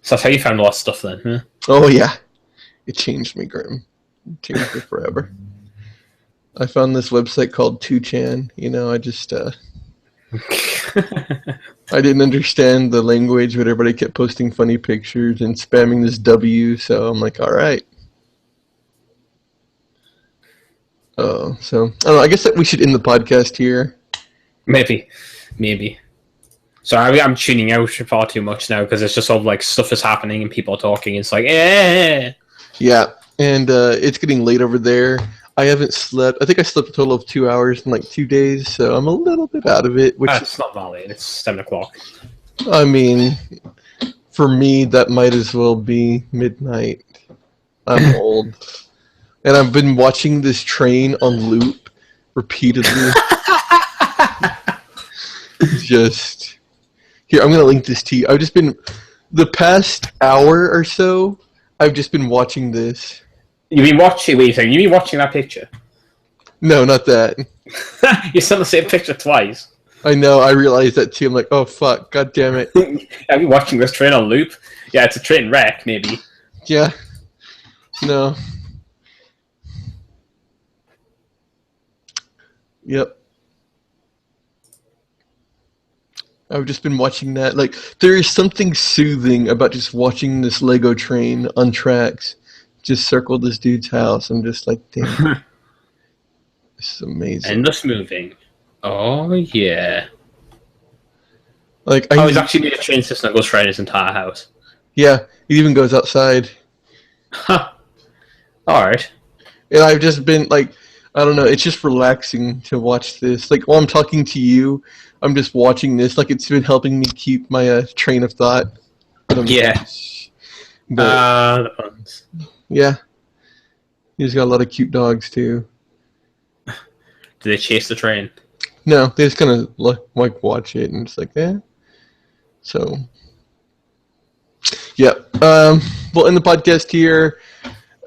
that's how you found a lot of stuff then, huh? Oh, yeah. It changed me, Grim. It changed me forever. I found this website called 2chan. I just... I didn't understand the language, but everybody kept posting funny pictures and spamming this W, so I'm like, all right. Oh, so I don't know. I guess that we should end the podcast here. Maybe. So I'm tuning out far too much now because it's just all like stuff is happening and people are talking. It's like, eh. Yeah, and it's getting late over there. I haven't slept. I think I slept a total of 2 hours in like 2 days, so I'm a little bit out of it. Which That's not valid. It's 7 o'clock. I mean, for me, that might as well be midnight. I'm old. And I've been watching this train on loop repeatedly. Just... Here, I'm going to link this to you. I've just been... The past hour or so, I've just been watching this. You've been watching... Wait a second. You've been watching that picture? No, not that. You sent the same picture twice. I know, I realized that too. I'm like, oh fuck, god damn it. Have you watching this train on loop? Yeah, it's a train wreck, maybe. Yeah. No. Yep. I've just been watching that. Like, there is something soothing about just watching this Lego train on tracks just circle this dude's house. I'm just like, damn. This is amazing. Endless moving. Oh, yeah. Like, He's actually made a train system that goes around his entire house. Yeah, it even goes outside. Huh. Alright. And I've just been, like, I don't know, it's just relaxing to watch this. Like, while I'm talking to you, I'm just watching this. Like, it's been helping me keep my train of thought. Yeah. But, The puns. yeah. He's got a lot of cute dogs, too. Do they chase the train? No, they just kind of, like, watch it, and it's like, So, yeah. We'll end the podcast here.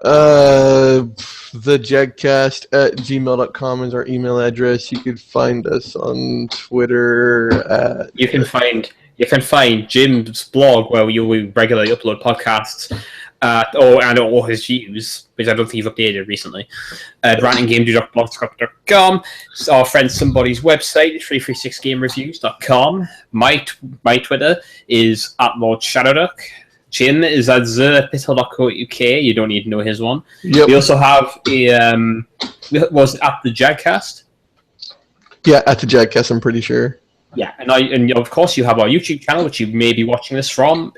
The Jagkast at gmail.com is our email address. You could find us on Twitter at... You can find Jim's blog where we regularly upload podcasts, and all his views, which I don't think he's updated recently. At rantinggamedude.blogspot.com. Our friend Somebody's website is 336gamereviews.com. My Twitter is at Lord Shadowduck. Jim is at thepittle.co.uk. You don't need to know his one. Yep. We also have was at the Jagkast. Yeah, at the Jagkast, I'm pretty sure. Yeah, and of course you have our YouTube channel, which you may be watching this from.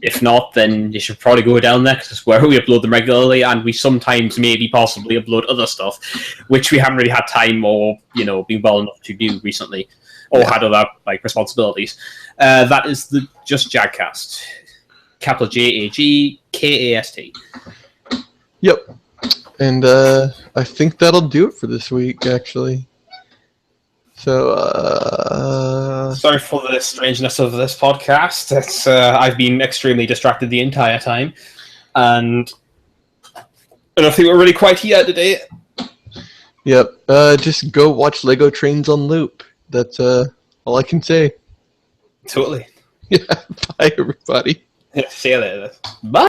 If not, then you should probably go down there because it's where we upload them regularly, and we sometimes maybe possibly upload other stuff, which we haven't really had time or been well enough to do recently, or had other responsibilities. That is the Just Jagkast. Capital Jagkast. Yep. And I think that'll do it for this week, actually. So, sorry for the strangeness of this podcast. It's I've been extremely distracted the entire time, and I don't think we're really quite here today. Yep. Just go watch Lego Trains on loop. That's all I can say. Totally. Yeah. Bye, everybody. See you later. Bye.